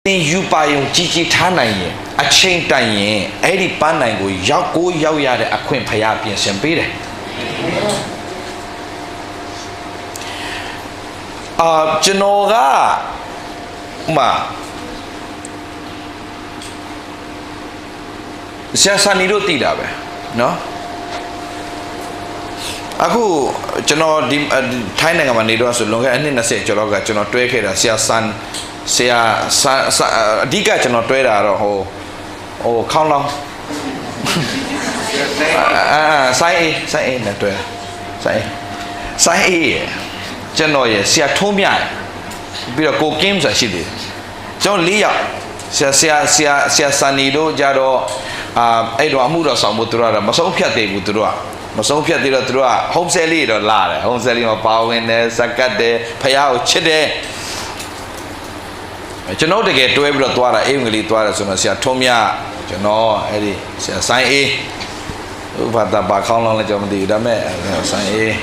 ယူပါယုံကြီးကြီးထားနိုင်ရင်အချိန်တိုင်ရင်အဲ့ဒီပန်းနိုင်ကိုရောက်ရတဲ့အခွင့်ဖျားပြင်ဆင်ပေးတယ်ကျွန်တော်ကဆရာဆန်နီတို့တည်တာပဲเนาะအခုကျွန်တော်ဒီထိုင်းနိုင်ငံမှာနေတော့ဆိုလွန်ခဲ့အနှစ်20ကျော်လောက်ကကျွန်တော်တွဲခဲ့တာဆရာအဓိကကျွန်တော်တွဲတာတော့ဟိုခေါင်းလောင်းဆိုင်အေးနဲ့တွဲဆိုင်အေးကျွန်တော်ရဲ့ဆရာထုံးမြပြီးတော့ကိုကင်းဆိုတာရှိတယ်ကျွန်တော်၄ယောက်ဆရာစန်နီတို့ကြတော့အဲ့တော့အမှုတော်ဆောင်ဖို့သူတို့ကမဆုံးဖြတ်သေးဘူးသူတို့ကမဆုံးဖြတ်သေးတော့သူတို့က home sale လေးတော့လာတယ် home sale လေးမှာပါဝင်တယ်စကတ်တယ်ဖယားကိုချစ်တယ်ကျွန်တော်တကယ်တွဲပြီးတော့သွားတာအိမ်ကလေးသွားတယ်ဆိုတော့ဆရာထုံးမြကျွန်တော်အဲ့ဒီဆရာဆိုင်အေးဥပဒါဘာခေါင်းလောင်းလဲကျွန်တော်မသိဘူးဒါပေမဲ့ဆိုင်အေး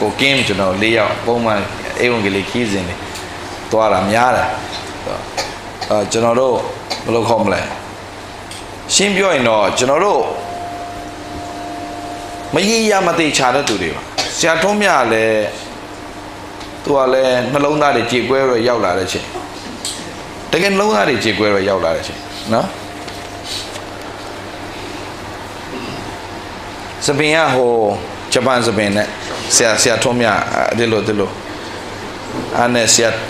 ကိုကင်းကျွန်တော်၄ယောက်ပုံမှန်အိမ်ကလေးခီးစဉ်နေသွားတာများတယ်ကျွန်တော်တို့ဘယ်လိုခေါ်မလဲရှင်းပြောရင်တော့ကျွန်တော်တို့မရရမသိချတဲ့သူတွေပါဆရာထုံးမြလည်းသူကလည်းနှလုံးသားတွေကြေကွဲရရောက်လာတဲ့ချိန်တကယ်နှလုံးသားတွေကြေကွဲရရောက်လာတဲ့ချိန်နော်စပင်ကဟိုဂျပန်စပင်နဲ့ဆရာထုံးမြဒီလိုအဲ့နဲ့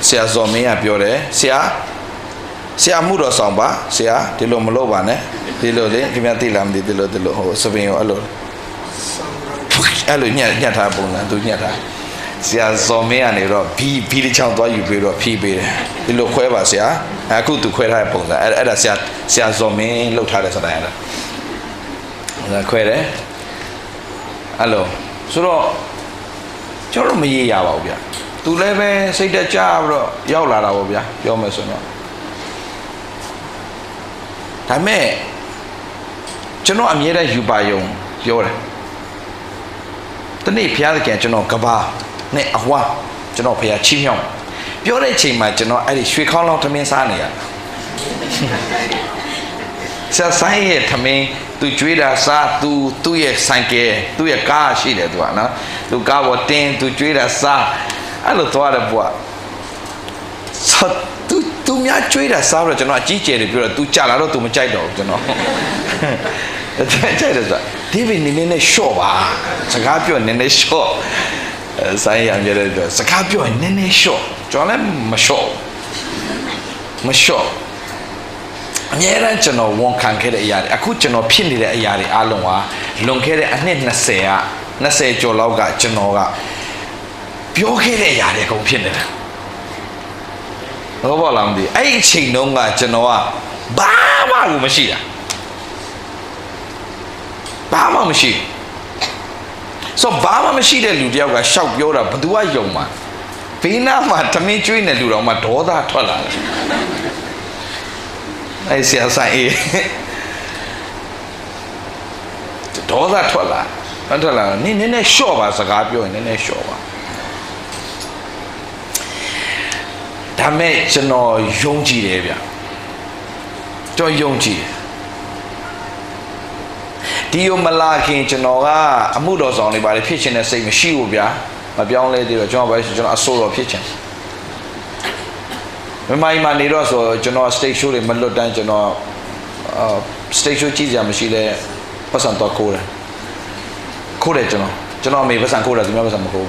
ဆရာဇော်မင်းကပြောတယ်ဆရာမှုတော်ဆောင်ပါဆရာဒီလိုမလုပ်ပါနဲ့ဒီလိုလေခင်ဗျာသိလားမသိဒီလိုဟိုစပင်ရောအဲ့လိုညက်ထားပုံစံသူညက်ထားဆရာဇော်မင်းကနေတော့ဘီတစ်ချောင်းသွားယူပြီးတော့ဖြီးပေးတယ်ဒီလိုခွဲပါဆရာအခုသူခွဲထားတဲ့ပုံစံအဲ့ဒါဆရာဇော်မင်းလှုပ်ထားတဲ့စတိုင်အဲ့ဒါခွဲတယ်အဲ့လိုဆိုတော့ကျွန်တော်မရေးရပါဘူးဗျသူလည်းပဲစိတ်တကြပြီးတော့ရောက်လာတာပေါ့ဗျာပြောမယ်ဆိုတော့ဒါမဲ့ကျွန်တော်အမြဲတမ်းယူပါယုံပြောတယ်တနေ့ဖျားသခင်ကျွန်တော်ကဘာနဲ့အဝါကျွန်တော်ဖျားချီးမြှောက်ပြောတဲ့အချိန်မှာကျွန်တော်အဲ့ဒီရွှေခေါင်းလောင်းထမင်းစားနေရဆရာဆိုင်ရဲ့ထမင်းသူကျွေးတာစားသူ့ရဲ့ဆိုင်ကဲသူ့ရဲ့ကားရှိတယ်သူကနော်သူကားပေါ်တင်းသူကျွေးတာစားအဲ့လိုသွားတယ်ဘုရားသူများကျွေးတာစားတော့ကျွန်တော်အကြီးကျယ်တယ်ပြောတော့ तू ကြာလာတော့ तू မကြိုက်တော့ဘူးကျွန်တော်ကြိုက်တယ်ဆိုတာဒီဗီနည်းနည်းရှော့ပါစကားပြောနည်းနည်းရှော့ဆိုင်ရံကြတယ်ပြောစကားပြောနည်းနည်းရှော့ကျွန်တော်လည်းမရှော့အများအားကျွန်တော်ဝန်ခံခဲ့တဲ့အရာတွေအခုကျွန်တော်ဖြစ်နေတဲ့အရာတွေအားလုံးဟာလွန်ခဲ့တဲ့အနှစ်20ကျော်လောက်ကကျွန်တော်ကပြောခဲ့တဲ့အရာတွေအကုန်ဖြစ်နေတာဟုတ်ပါလားမသိအဲ့ဒီအချိန်တုန်းကကျွန်တော်ကဘာမှမရှိတာဘာမှမရှိဆိုဘာမှမရှိတဲ့လူတယောက်ကရှောက်ပြောတာဘသူကယုံမှာဘေးနားမှာတမင်းကျွေးနေလူတော်မှဒေါသထွက်လာတယ်အဲ့ဆရာဆိုင်အေးဒေါသထွက်လာနည်းနည်းရှော့ပါစကားပြောရင်နည်းနည်းရှော့ပါဒါမဲ့ကျွန်တော်ယုံကြည်တယ်ဗျကျွန်တော်ယုံကြည်ဒီယုံမလာခင်ကျွန်တော်ကအမှုတော်ဆောင်တွေပါလေဖြစ်ချင်တဲ့စိတ်မရှိဘူးဗျာမပြောင်းလဲသေးတော့ကျွန်တော်ဘာလို့ကျွန်တော်အဆိုးတော်ဖြစ်ချင်မိုင်းနေတော့ဆိုကျွန်တော် stage show တွေမလွတ်တန်းကျွန်တော်stage show ကြည့်ကြမရှိလဲပတ်စံတော့ခိုးတယ်ကျွန်တော်အမေပတ်စံခိုးတယ်သူများပတ်စံမခိုး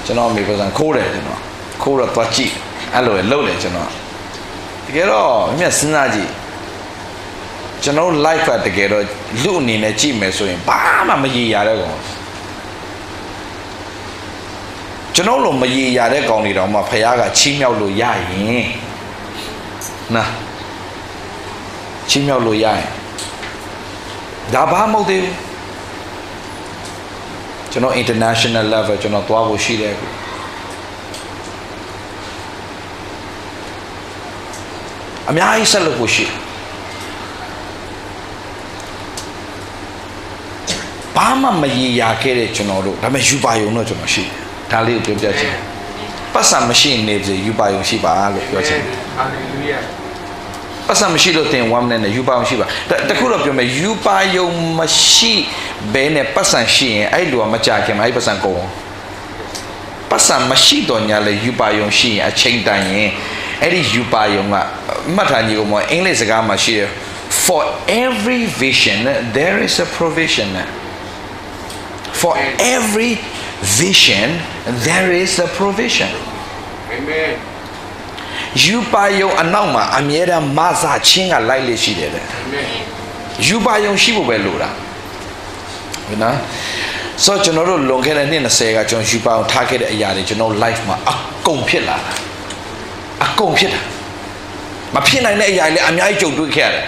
ကျွန်တော်အမေပတ်စံခိုးတယ်ကျွန်တော်ခိုးတော့သွားကြည့်အဲ့လိုလှုပ်တယ်ကျွန်တော်တကယ်တော့မြတ်စဉ်းစားကြည့်ကျွန်တော် live ကတကယ်တော့လူအနေနဲ့ကြည့်မယ်ဆိုရင်ဘာမှမရည်ရတဲ့ကောင်ကျွန်တော်လိုမရည်ရတဲ့ကောင်တွေတော့မှဖခင်ကချီးမြှောက်လို့ရရင်နာချီးမြှောက်လို့ရရင်ဒါဘာမဟုတ်သေးဘူးကျွန်တော် international level ကျွန်တော်သွားဖို့ရှိတယ်အများကြီးဆက်လုပ်ဖို့ရှိဘာမှမရည်ရခဲ့တဲ့ကျွန်တော်တို့ဒါပေမဲ့ယူပါယုံတော့ကျွန်တော်ရှိဒါလေးကိုပြောပြချင်ပတ်စံမရှိနေပြီယူပါယုံရှိပါလို့ပြောချင်ဟာလေလုယာ ပတ်စံမရှိလို့တင်1 minuteနဲ့ယူပါအောင်ရှိပါတခုတော့ပြောမယ်ယူပါယုံမရှိဘဲနဲ့ပတ်စံရှိရင်အဲ့လူကမကြခင်မှာအဲ့ပတ်စံကုန်ပတ်စံမရှိတော့ညာလေယူပါယုံရှိရင်အချိန်တန်ရင်အဲ့ဒီယူပါယုံကမှတ်ထားညီကောင်မအင်္ဂလိပ်စကားမှာရှိတယ် for every vision there is a provision for every vision there is a provision Amen ယူပါယုံအနောက်မှာအမြဲတမ်းမဆာချင်းကလိုက်လေရှိတယ်တဲ့ Amen ယူပါယုံရှိဖို့ပဲလိုတာဟုတ်နော်ဆိုတော့ကျွန်တော်တို့လွန်ခဲ့တဲ့နှစ်20ကကျွန်တော်ယူပါအောင်ထားခဲ့တဲ့အရာတွေကျွန်တော် life မှာအကုန်ဖြစ်လာတာအကုန်ဖြစ်တာမဖြစ်နိုင်တဲ့အရာတွေလည်းအများကြီးကြုံတွေ့ခဲ့ရတယ်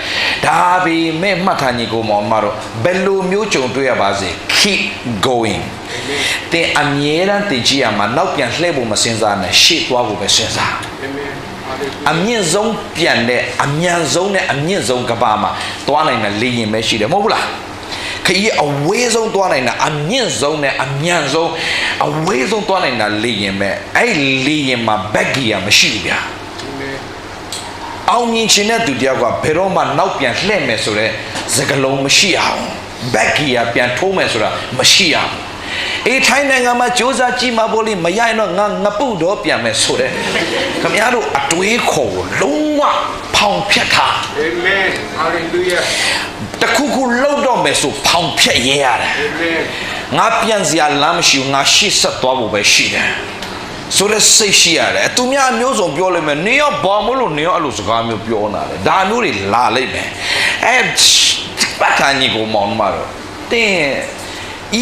ဒါပေမဲ့မှတ်ထားညီကိုမောင်မတို့ဘယ်လိုမျိုးကြုံတွေ့ရပါစေ keep going တင်အမြဲတမ်းတင်ကြည့်ရမှာနောက်ပြန်လှည့်ဖို့မစင်စားနဲ့ရှေ့သွားဖို့ပဲစဉ်းစားအမြင့်ဆုံးပြန်တဲ့အမြန်ဆုံးနဲ့အမြင့်ဆုံးကဘာမှာသွားနိုင်တဲ့လေရင်ပဲရှိတယ်မဟုတ်ဘူးလားခရီးအဝေးဆုံးသွားနိုင်တာအမြင့်ဆုံးနဲ့အမြန်ဆုံးအဝေးဆုံးသွားနိုင်တာလေရင်ပဲအဲ့လေရင်မှာ back gear မရှိဘူးဗျာအောင်မြင်ခြင်းတဲ့သူတယောက်ကဘယ်တော့မှနောက်ပြန်လှည့်မယ်ဆိုတဲ့စကလုံးမရှိအောင် back gear ပြန်ထိုးမယ်ဆိုတာမရှိအောင်အေးထိုင်းနိုင်ငံမှာစူးစမ်းကြည့်မှာပေါ့လေမရရင်တော့ငပုတော့ပြန်မယ်ဆိုတဲ့ခင်ဗျားတို့အတွေးခေါ်လုံးဝဖောင်ဖြတ်ထား Amen Hallelujah တခုခုလောက်တော့မယ်ဆိုဖောင်ဖြတ်ရဲရတယ် Amen ငါပြန်စရာလမ်းမရှိဘူးငါရှေ့ဆက်သွားဖို့ပဲရှိတယ်ဆိုတဲ့စိတ်ရှိရတယ်သူများအမျိုးစုံပြောလိုက်မယ်နေရောဘာမလို့နေရောအဲ့လိုစကားမျိုးပြောနေတာလေဒါမျိုးတွေလာလိုက်မယ်ပတ်ခါညီကိုမောင်မတော့တင်း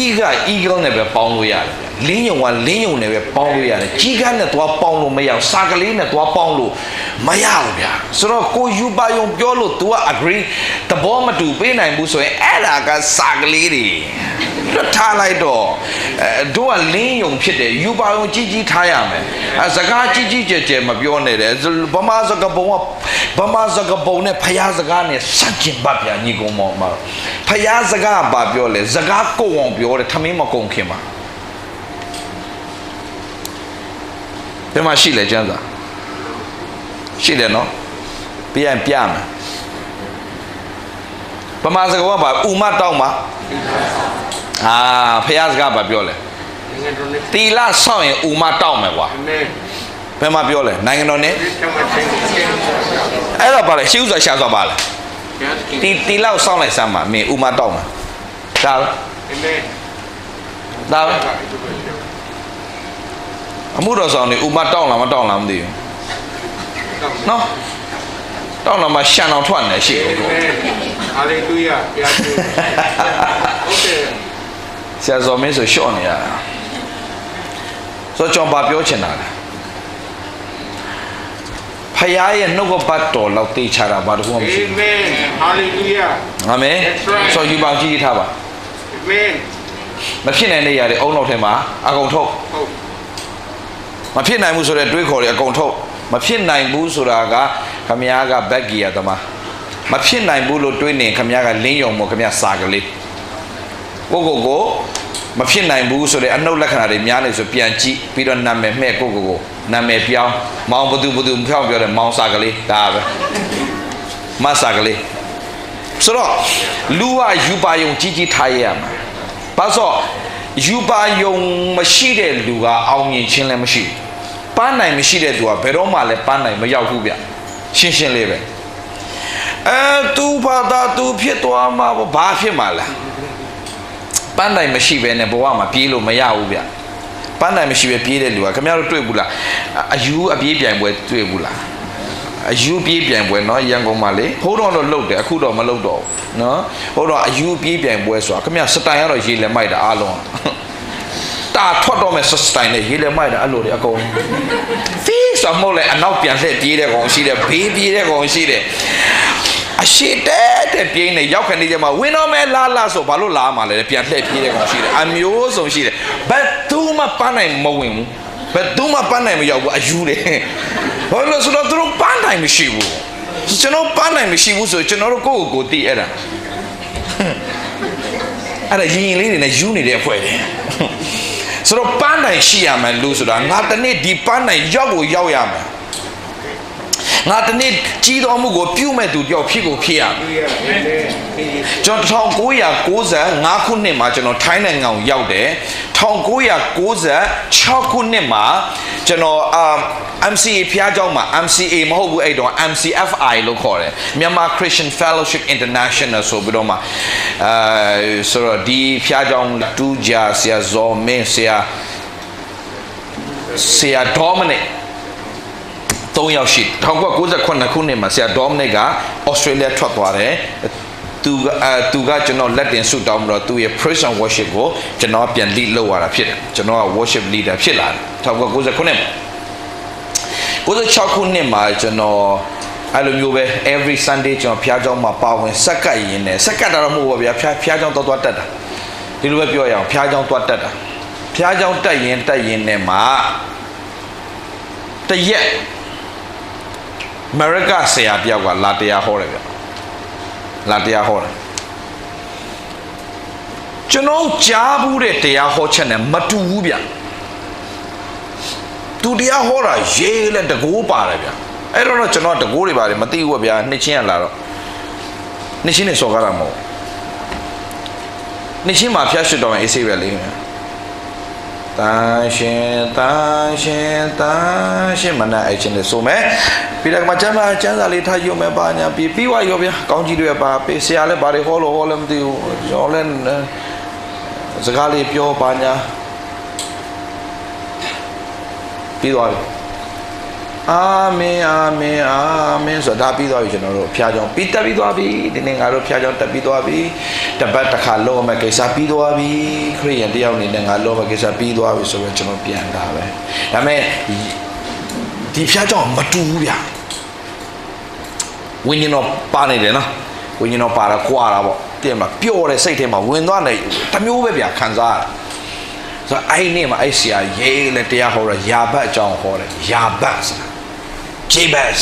ဤကောင်းနဲ့ပဲပေါင်းလို့ရတယ်လင်းယုံကလင်းယုံနဲ့ပဲပေါင်းလို့ရတယ်ကြီးကန်းနဲ့သွားပေါင်းလို့မရအောင်စာကလေးနဲ့သွားပေါင်းလို့မရဘူးဗျာဆိုတော့ကိုယူပါယုံပြောလို့ तू က agree သဘောမတူပေးနိုင်ဘူးဆိုရင်အဲ့ဒါကစာကလေးတွေလွတ်ထားလိုက်တော့တို့ကလင်းယုံဖြစ်တယ်ယူပါယုံကြီးထားရမယ်စကားကြီးကျယ်မပြောနဲ့တယ်ဗမာစကားပုံနဲ့ဖျားစကားနဲ့စัจကျင်ပတ်ပြညီကောင်မောင်မဖျားစကားဘာပြောလဲစကားကိုအောင်ပြောတယ်ထမင်းမကုန်ခင်မှာဒီမှာရှိလေကျမ်းစာရှိတယ်နော်ပြန်ပြမယ်ဗမာစကားကဘာဥမတောင်းမှာဖျားစကားဘာပြောလဲတီလာဆောင်ရင်ဥမတောင်းမယ်ကွာဘယ်မှာပြောလဲနိုင်ငံတော်နဲ့အဲ့တော့ဘာလဲရှေးဥစွာရှာသွားပါလဲတီလောက်ဆောင်လိုက်စမ်းပါမင်းဥမတောင်းမှာဒါပဲဒါပဲအမှုတော်ဆောင်နေဥမတောင်းလားမတောင်းလားမသိဘူးနော်တောင်းလာမှရှန်အောင်ထွက်နေရှိတယ်ဟာလေလုယာဘုရားရှင်ဟုတ်တယ်ဆရာဇော်မင်းဆိုရှော့နေရတာဆိုတော့ကျွန်တော်ပြောချင်တာလေဖခင်ရဲ့နှုတ်ကပတ်တော်လောက်သိချတာဘာတခုမှမရှိဘူး Amen Hallelujah အာမင်ဆိုယူပါကြည့်ထားပါ Amen မဖြစ်နိုင်တဲ့ຢာတွေအုံနောက်ထဲမှာအကုန်ထုတ်ဟုတ်မဖြစ်နိုင်ဘူးဆိုတဲ့တွေးခေါ်တွေအကုန်ထုတ်မဖြစ်နိုင်ဘူးဆိုတာကခမ ्या က back gear သမားမဖြစ်နိုင်ဘူးလို့တွေးနေခမ ्या ကလင်းယုံမို့ခမ ्या စာကလေးကိုမဖြစ်နိုင်ဘူးဆိုတဲ့အနှုတ်လက္ခဏာတွေများနေဆိုပြန်ကြည့်ပြီးတော့နာမည်မှဲ့ကိုနာမည်ပြောင်းမောင်ဘသူဖြောင်းပြောတယ်မောင်စာကလေးဒါပဲမစာကလေးဆိုတော့လူကယူပါယုံကြီးထားရမှာဘာလို့ယူပါယုံမရှိတဲ့လူကအောင်မြင်ခြင်းလည်းမရှိဘူးပန်းနိုင်မရှိတဲ့သူကဘယ်တော့မှလည်းပန်းနိုင်မရောက်ဘူးဗျရှင်းလေးပဲသူဘာသာသူဖြစ်သွားမှာဘာဖြစ်မှာလဲပန်းနိုင်မရှိပဲနဲ့ဘဝမှာပြေးလို့မရဘူးဗျပန်းနိုင်မရှိပဲပြေးတဲ့လူကခင်ဗျားတို့တွေ့ဘူးလားအယူအပြေးပြိုင်ပွဲတွေ့ဘူးလားအယူပြေးပြိုင်ပွဲเนาะရန်ကုန်မှာလေဖိုးတော်တော့လှုပ်တယ်အခုတော့မလှုပ်တော့ဘူးเนาะဟိုတော့အယူပြေးပြိုင်ပွဲဆိုတာခင်ဗျားစတိုင်ကတော့ရေးလက်မိုက်တာအားလုံးတာထွက်တော့မဲ့စတိုင်နဲ့ရေးလက်မိုက်တာအဲ့လိုတွေအကုန်ဖီးဆိုမဟုတ်လေအနောက်ပြန်လှည့်ပြေးတဲ့ကောင်ရှိတယ်ဘေးပြေးတဲ့ကောင်ရှိတယ်အရှိတဲ့ပြင်းနေရောက်ခဏနေကြမှာဝင်းတော့မဲလာဆိုဘာလို့လာမှာလဲပြန်လှည့်ပြေးတဲ့ကောင်ရှိတယ်အမျိုးစုံရှိတယ်ဘယ်သူမှပန်းနိုင်မဝင်ဘူးဘယ်သူမှပန်းနိုင်မရောက်ဘူးအယူတယ်ဘာလို့ဆိုတော့သူတို့ပန်းနိုင်မရှိဘူးကျွန်တော်ပန်းနိုင်မရှိဘူးဆိုကျွန်တော်တို့ကိုတီးအဲ့ဒါရင်လေးတွေနဲ့ယူနေတဲ့အဖွဲ့တွေဆိုတော့ပန်းနိုင်ရှိရမယ်လို့ဆိုတာငါတနေ့ဒီပန်းနိုင်ရောက်ကိုရောက်ရမယ် ငါတနေ့ကြီးတော်မှုကိုပြုမဲ့သူတယောက်ဖြစ်ကိုဖြစ်ရ သူရတဲ့ခေတ် ကျွန်တော်1995ခုနှစ်မှာကျွန်တော်ထိုင်းနိုင်ငံကိုရောက်တယ်1996ခုနှစ်မှာကျွန်တော်MCA ဖျားเจ้าမှာ MCA မဟုတ်ဘူးအဲ့တော့ MCFI လို့ခေါ်တယ်မြန်မာ Christian Fellowship International ဆိုပြီးတော့မှဆိုတော့ဒီဖျားเจ้าတူဂျာဆရာဇော်မင်းဆရာ Dominic 3ယောက်ရှိ1998ခုနှစ်မှာဆရာ Dominic က Australia ထွက်သွားတယ်သူကကျွန်တော်လက်တင်ဆုတောင်းပြီးတော့သူရဲ့ praise and worship ကိုကျွန်တော်ပြန် lead လုပ်ရတာဖြစ်တယ်ကျွန်တော်က worship leader ဖြစ်လာတယ်1998ခုနှစ်96ခုနှစ်မှာကျွန်တော်အဲ့လိုမျိုးပဲ every Sunday ကျွန်တော်ဖျားเจ้าမှာပါဝင်စက္ကပ်ရင်းနဲ့စက္ကပ်တာတော့မဟုတ်ပါဗျာဖျားเจ้าသွားတက်တာဒီလိုပဲပြောရအောင်ဖျားเจ้าသွားတက်တာဖျားเจ้าတက်ရင်နဲ့မှာတရက်အမေရိကဆရာတယောက်ကလာတရားဟောတယ်ဗျလာတရားဟောတယ်ကျွန်တော်ကြားဘူးတဲ့တရားဟောချက်နဲ့မတူဘူးဗျသူတရားဟောတာရေးလဲတကိုးပါတယ်ဗျအဲ့တော့ကျွန်တော်တကိုးတွေပါတယ်မသိဘူးဗျာနှစ်ချင်းရလာတော့နှစ်ချင်းနဲ့စော်ကားတာမဟုတ်နှစ်ချင်းမှာဖျက်ရှစ်တော်ရင်အေးဆေးပဲလေးတန်ရှင်မနာအဲ့ချင်းနဲ့ဆိုမယ်ပြီးတော့မှကျမ်းစာလေးထားရုံပဲပါညာပြီးွားရောဗျာကောင်းကြီးတွေပါပေးဆရာလည်းဘာတွေဟောလို့မသိဘူးကျွန်တော်လည်းစကားလေးပြောပါညာပြီးသွားပြီအာမင်ဆိုတာပြီးသွားပြီကျွန်တော်တို့ဖျားကြောင်ပြီးတက်ပြီးသွားပြီဒီနေ့ငါတို့ဖျားကြောင်တက်ပြီးသွားပြီတပတ်တစ်ခါလုံးမဲ့ကိစ္စပြီးသွားပြီခရိယန်တယောက်နေနဲ့ငါလုံးမဲ့ကိစ္စပြီးသွားပြီဆိုတော့ကျွန်တော်ပြန်တာပဲဒါပေမဲ့ဒီဖျားကြောင်မတူဘူးဗျဝိညာဉ်တော်ပါနေတယ်နော်ဝိညာဉ်တော်ပါတာကွာတာပေါ့တည်မှာပျော့တဲ့စိတ်ထဲမှာဝင်သွားတယ်တမျိုးပဲဗျခံစားရတယ်ဆိုတော့အဲ့နေ့မှာအဲ့ဆရာရေးလဲတရားဟောတော့ယာဘတ်အကြောင်းဟောတယ်ယာဘတ်ဆိုတာJabez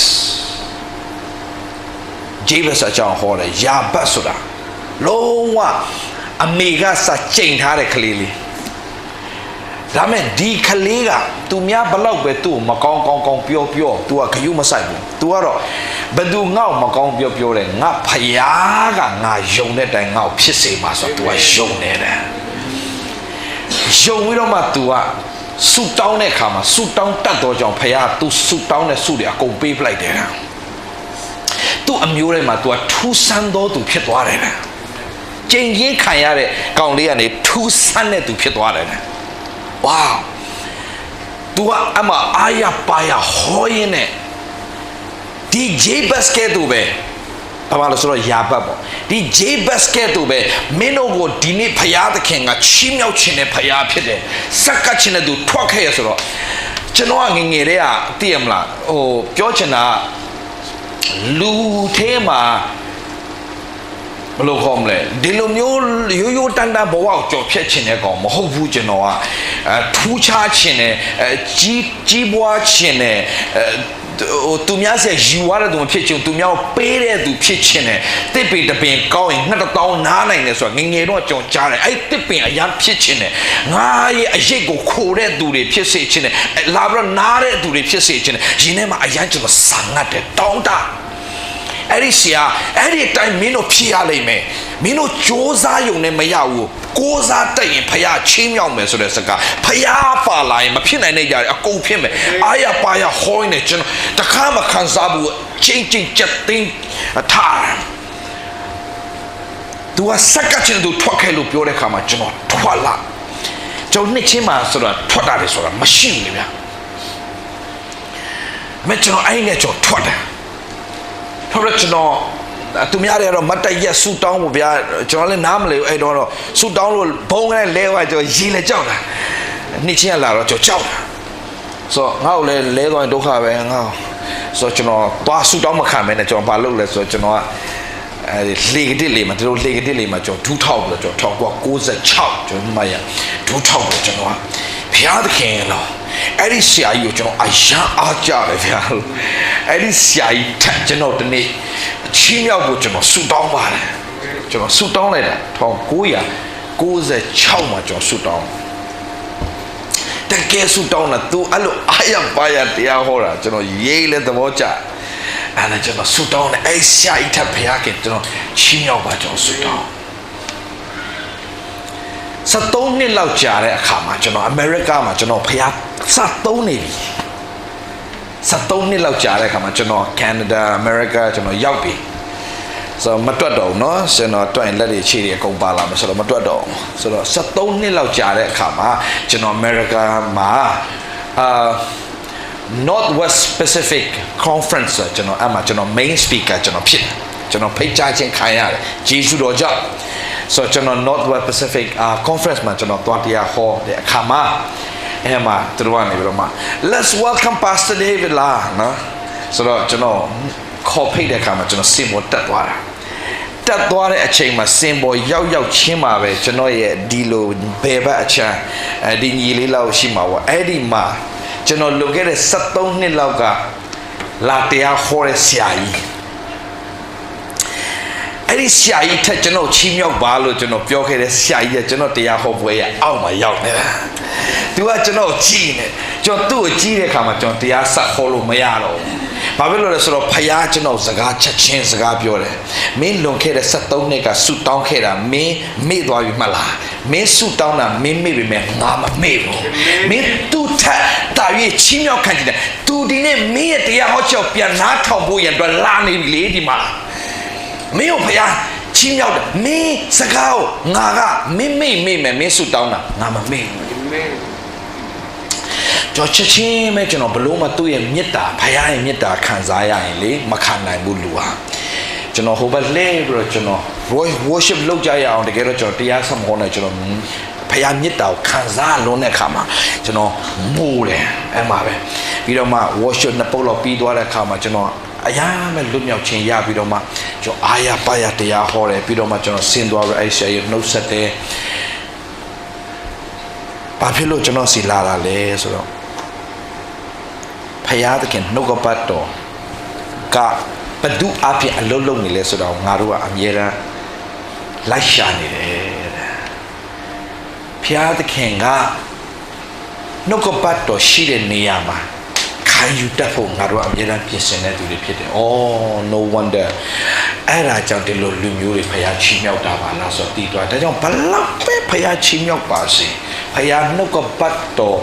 အကြောင်းဟောတယ်ယာဘတ်ဆိုတာလုံးဝအမေကစကြိမ်ထားတဲ့ကလေးလေးဒါမဲ့ဒီကလေးကသူများဘလောက်ပဲသူ့မကောင်းပြော तू ကခရုမဆိုင်ဘူး तू ကတော့ဘယ်သူငေါ့မကောင်းပြောတယ်ငါဖယားကငါယုံတဲ့တိုင်ငါ့ဖြစ်စေမှာဆို तू ကယုံနေတယ်ယုံပြီးတော့မှ तू ကဆူတောင်းတဲ့အခါမှာဆူတောင်းတတ်တော့ကြောင့်ဖယား तू ဆူတောင်းတဲ့ဆူတွေအကုန်ပေးပလိုက်တယ်သူ့အမျိုးထဲမှာ तू ကထူးဆန်းသောသူဖြစ်သွားတယ်ကျင်ရင်းခံရတဲ့ကောင်လေးကနေထူးဆန်းတဲ့သူဖြစ်သွားတယ်ဝါ तू ကအမအာရပါရဟောရင်းနဲ့ဒီ Jabez ကဲ့သို့ပဲဘာလို့ဆိုတော့ယာဘတ်ပေါ့ဒီ Jabez ကဲ့သို့ပဲမင်းတို့ကိုဒီနေ့ဖယားသခင်ကချီးမြှောက်ခြင်းနဲ့ဖယားဖြစ်တယ်စက္ကပ်ခြင်းနဲ့သူထွက်ခဲ့ရဆိုတော့ကျွန်တော်ငငယ်လေးကသိရမလားဟိုပြောချင်တာလူထဲမှာဘယ်လိုခေါ်မလဲဒီလိုမျိုးရိုးတန်ဘဝကိုကြော်ဖြတ်ခြင်းတဲ့ကောင်မဟုတ်ဘူးကျွန်တော်ကထူးခြားခြင်းနဲ့ကြီးပွားခြင်းနဲ့သူများဆက်ယူရတဲ့သူမဖြစ်ချင်သူများကိုပေးတဲ့သူဖြစ်ချင်တယ်တစ်ပင်တပင်ကောင်းရင်2000နားနိုင်တယ်ဆိုတာငငယ်တော့ကြော်ကြားတယ်အဲ့တစ်ပင်အရန်ဖြစ်ချင်တယ်ငါရဲ့အရေးကိုခိုတဲ့သူတွေဖြစ်စေချင်တယ်လာပြီးတော့နားတဲ့သူတွေဖြစ်စေချင်တယ်ရင်းထဲမှာအရန်ကျွန်တော်ဆာငတ်တယ်တောင်းတအဲ့ဒီဆရာအဲ့ဒီတိုင်းမင်းတို့ဖြစ်ရလိမ့်မယ်မင်းတို့စ조사ယုံနဲ့မရဘူးကိုးစားတက်ရင်ဖယားချင်းမြောက်မယ်ဆိုတဲ့စကားဖယားပါလာရင်မဖြစ်နိုင်တဲ့ຢာအကုန်ဖြစ်မယ်အာရပါရဟောနေကျွန်တော်တခါမှခံစားဘူးချင်းချက်သိန်းထား तू ကစက္ကချင်းသူထွက်ခဲ့လို့ပြောတဲ့ခါမှာကျွန်တော်ထွက်လာကျွန်တော်နှစ်ချင်းမှာဆိုတာထွက်တာလေဆိုတာမရှိဘူးလေဗျာမကျွန်တော်အဲ့နဲ့ကျွန်တော်ထွက်တယ်ဟုတ်တယ်ကျွန်တော်သူများတွေကတော့မတ်တရက်ဆူတောင်းဖို့ဗျာကျွန်တော်လည်းနားမလဲအဲ့တော့ဆူတောင်းလို့ဘုံကလည်းလဲသွားကျွန်တော်ရေလည်းကြောက်တာနှစ်ချင်းလာတော့ကျွန်တော်ကြောက်တာဆိုတော့ငါ့ကိုလည်းလဲသွားရင်ဒုက္ခပဲငါ့ဆိုတော့ကျွန်တော်သွားဆူတောင်းမခံမဲနဲ့ကျွန်တော်ဘာလုပ်လဲဆိုတော့ကျွန်တော်ကလေကတစ်လေးမှာတို့လေကတစ်လေးမှာကျွန်တော်ဒူးထောက်ပြီးတော့ကျွန်တော်96ကျွန်တော်မှရဒူးထောက်ပြီးကျွန်တော်ကဘုရားသခင်လောအဲ့ဒီဆရာကြီးကိုကျွန်တော်အယံအားကြတယ်ဗျာအဲ့ဒီဆရာကြီးထက်ကျွန်တော်ဒီနေ့ချီးမြှောက်ဖို့ကျွန်တော်ဆူတောင်းပါတယ်ကျွန်တော်ဆူတောင်းလိုက်တာ1996မှာကျွန်တော်ဆူတောင်းတကယ်ဆူတောင်းတာသူအဲ့လိုအာရပါရတရားဟောတာကျွန်တော်ရေးလဲသဘောကျ အဲ့ဒါကျွန်တော်ဆူတောင်းတယ်အဲ့ဆရာကြီးထပ်ဖခင်ကျွန်တော်ချီးမြှောက်ပါကျွန်တော်ဆူတောင်း73နှစ်လောက်ကြာတဲ့အခါမှာကျွန်တော်အမေရိကမှာကျွန်တော်ဖခင်စသုံးနေပြီ73နှစ်လောက်ကြာတဲ့အခါမှာကျွန်တော်ကနေဒါအမေရိကကျွန်တော်ရောက်ပြီဆိုတော့မတွက်တော့ဘူးเนาะကျွန်တော်တွက်ရင်လက်တွေခြေတွေအကုန်ပါလာမယ်ဆိုတော့မတွက်တော့ဘူးဆိုတော့73နှစ်လောက်ကြာတဲ့အခါမှာကျွန်တော်အမေရိကမှာNorthwest Pacific Conference ကျွန်တော်အမှကျွန်တော် main speaker ကျွန်တော်ဖြစ်တယ်ကျွန်တော်ဖိတ်ကြားခြင်းခံရတယ်ဂျေဇုတော်ကြောင့်ဆိုတော့ကျွန်တော် Northwest Pacific Conference မှာကျွန်တော်သွားတရားဟောတဲ့အခါမှာအဲ့မှာသူတို့ကနေပြီးတော့မှ Let's welcome Pastor David လာနော်ဆိုတော့ကျွန်တော်ခေါ်ဖိတ်တဲ့အခါမှာကျွန်တော်စင်ပေါ်တက်သွားတဲ့အချိန်မှာစင်ပေါ်ရောက်ချင်းမှာပဲကျွန်တော်ရဲ့ဒီလိုဘယ်ဘက်အချမ်းဒီညီလေးလောက်ရှိမှာပေါ့အဲ့ဒီမှာကျွန်တော်လွန်ခဲ့တဲ့73နှစ်လောက်ကလာတရားဟောတဲ့ဆရာကြီးအဲ့ဒီဆရာကြီးထက်ကျွန်တော်ချီးမြှောက်ပါလို့ကျွန်တော်ပြောခဲ့တဲ့ဆရာကြီးကကျွန်တော်တရားဟောပွဲရအောက်မှာရောက်နေတာသူကကျွန်တော်ကြည့်နေကျွန်တော်သူ့ကိုကြည့်တဲ့အခါမှာကျွန်တော်တရားဆက်ဟောလို့မရတော့ဘူးဘာဖြစ်လို့လဲဆိုတော့ဖခင်ကျွန်တော်စကားချက်ချင်းစကားပြောတယ်မင်းလွန်ခဲ့တဲ့73နှစ်ကဆူတောင်းခဲ့တာမင်းမေ့သွားပြီမလားမင်းဆူတောင်းတာမင်းမေ့ပြီမဲ့ငါမမေ့ဘူးမင်းသူ့ထက်တာ၍ချီးမြှောက်ခံကြတယ်သူဒီနေ့မင်းရဲ့တရားဟောချက်ပြန်နားထောင်ဖို့ရန်အတွက်လာနေပြီလေဒီမှာမင်းကိုဖခင်ချီးမြှောက်တယ်မင်းစကားကိုငါကမင်းမေ့မယ်မင်းဆူတောင်းတာငါမမေ့ဘူးကျွန်တော်ချက်ချင်းပဲကျွန်တော်ဘလို့မှသူ့ရဲ့မေတ္တာဖခင်ရဲ့မေတ္တာခံစားရရင်လေမခံနိုင်ဘူးလူဟာကျွန်တော်ဟိုဘက်လဲပြီးတော့ကျွန်တော် worship လုပ်ကြရအောင်တကယ်တော့ကျွန်တော်တရားဆောင်ဟောနေကျွန်တော်ဖခင်မေတ္တာကိုခံစားလုံးတဲ့အခါမှာကျွန်တော်မိုးတယ်အဲ့မှာပဲပြီးတော့မှ worship နှစ်ပုတ်လောက်ပြီးသွားတဲ့အခါမှာကျွန်တော်အရာမဲ့လွတ်မြောက်ခြင်းရပြီးတော့မှကျွန်တော်အာရပါရတရားဟောတယ်ပြီးတော့မှကျွန်တော်ဆင်းသွားပြီးအဲ့ဆရာရဲ့နှုတ်ဆက်တယ်ဘာဖြစ်လို့ကျွန်တော်စီလာတာလဲဆိုတော့ဖယားသခင်နှုတ်ကပတ်တော်ကဘဒုအဖြစ်အလုံးလုံးနေလဲဆိုတော့ငါတို့ကအမြဲတမ်းလိုက်ရှာနေတယ်ဖယားသခင်ကနှုတ်ကပတ်တော်ရှိတဲ့နေရာမှာခံယူတတ်ဖို့ငါတို့အမြဲတမ်းပြင်ဆင်တဲ့သူတွေဖြစ်တယ်။ Oh no wonder အဲ့ဒါကြောင့်ဒီလိုလူမျိုးတွေဖယားချီးမြှောက်တာပါလားဆိုတော့တည်သွားဒါကြောင့်ဘလောက်ပဲဖယားချီးမြှောက်ပါစေဖယားနှုတ်ကပတ်တော်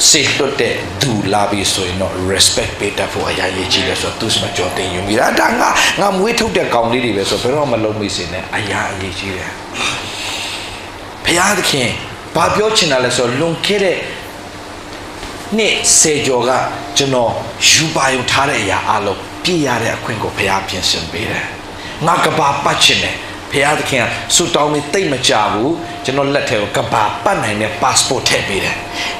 စေလွတ်တဲ့သူလာပြီးဆိုရင်တော့ respect ပေးတတ်ဖို့အရာကြီးကြီးလဲဆိုတော့သူစမကြောတင်ယူမိတာဒါငါမွေးထုတ်တဲ့ကောင်လေးတွေပဲဆိုတော့ဘယ်တော့မလုံးမိစေနဲ့အရာကြီးကြီးတယ်ဘုရားသခင်ဘာပြောချင်တာလဲဆိုတော့လွန်ခဲ့တဲ့နှစ်စေကျော်ကကျွန်တော်ယူပါယုံထားတဲ့အရာအလုံးပြည့်ရတဲ့အခွင့်ကိုဘုရားပြင်ဆင်ပေးတယ်ငါကဘာပတ်ချင်တယ်ဘုရားသခင်ကဆူတောင်းပြီးတိတ်မကြဘူးကျွန်တော်လက်ထဲကိုကဘာပတ်နိုင်တဲ့ passport ထည့်ပေးတယ်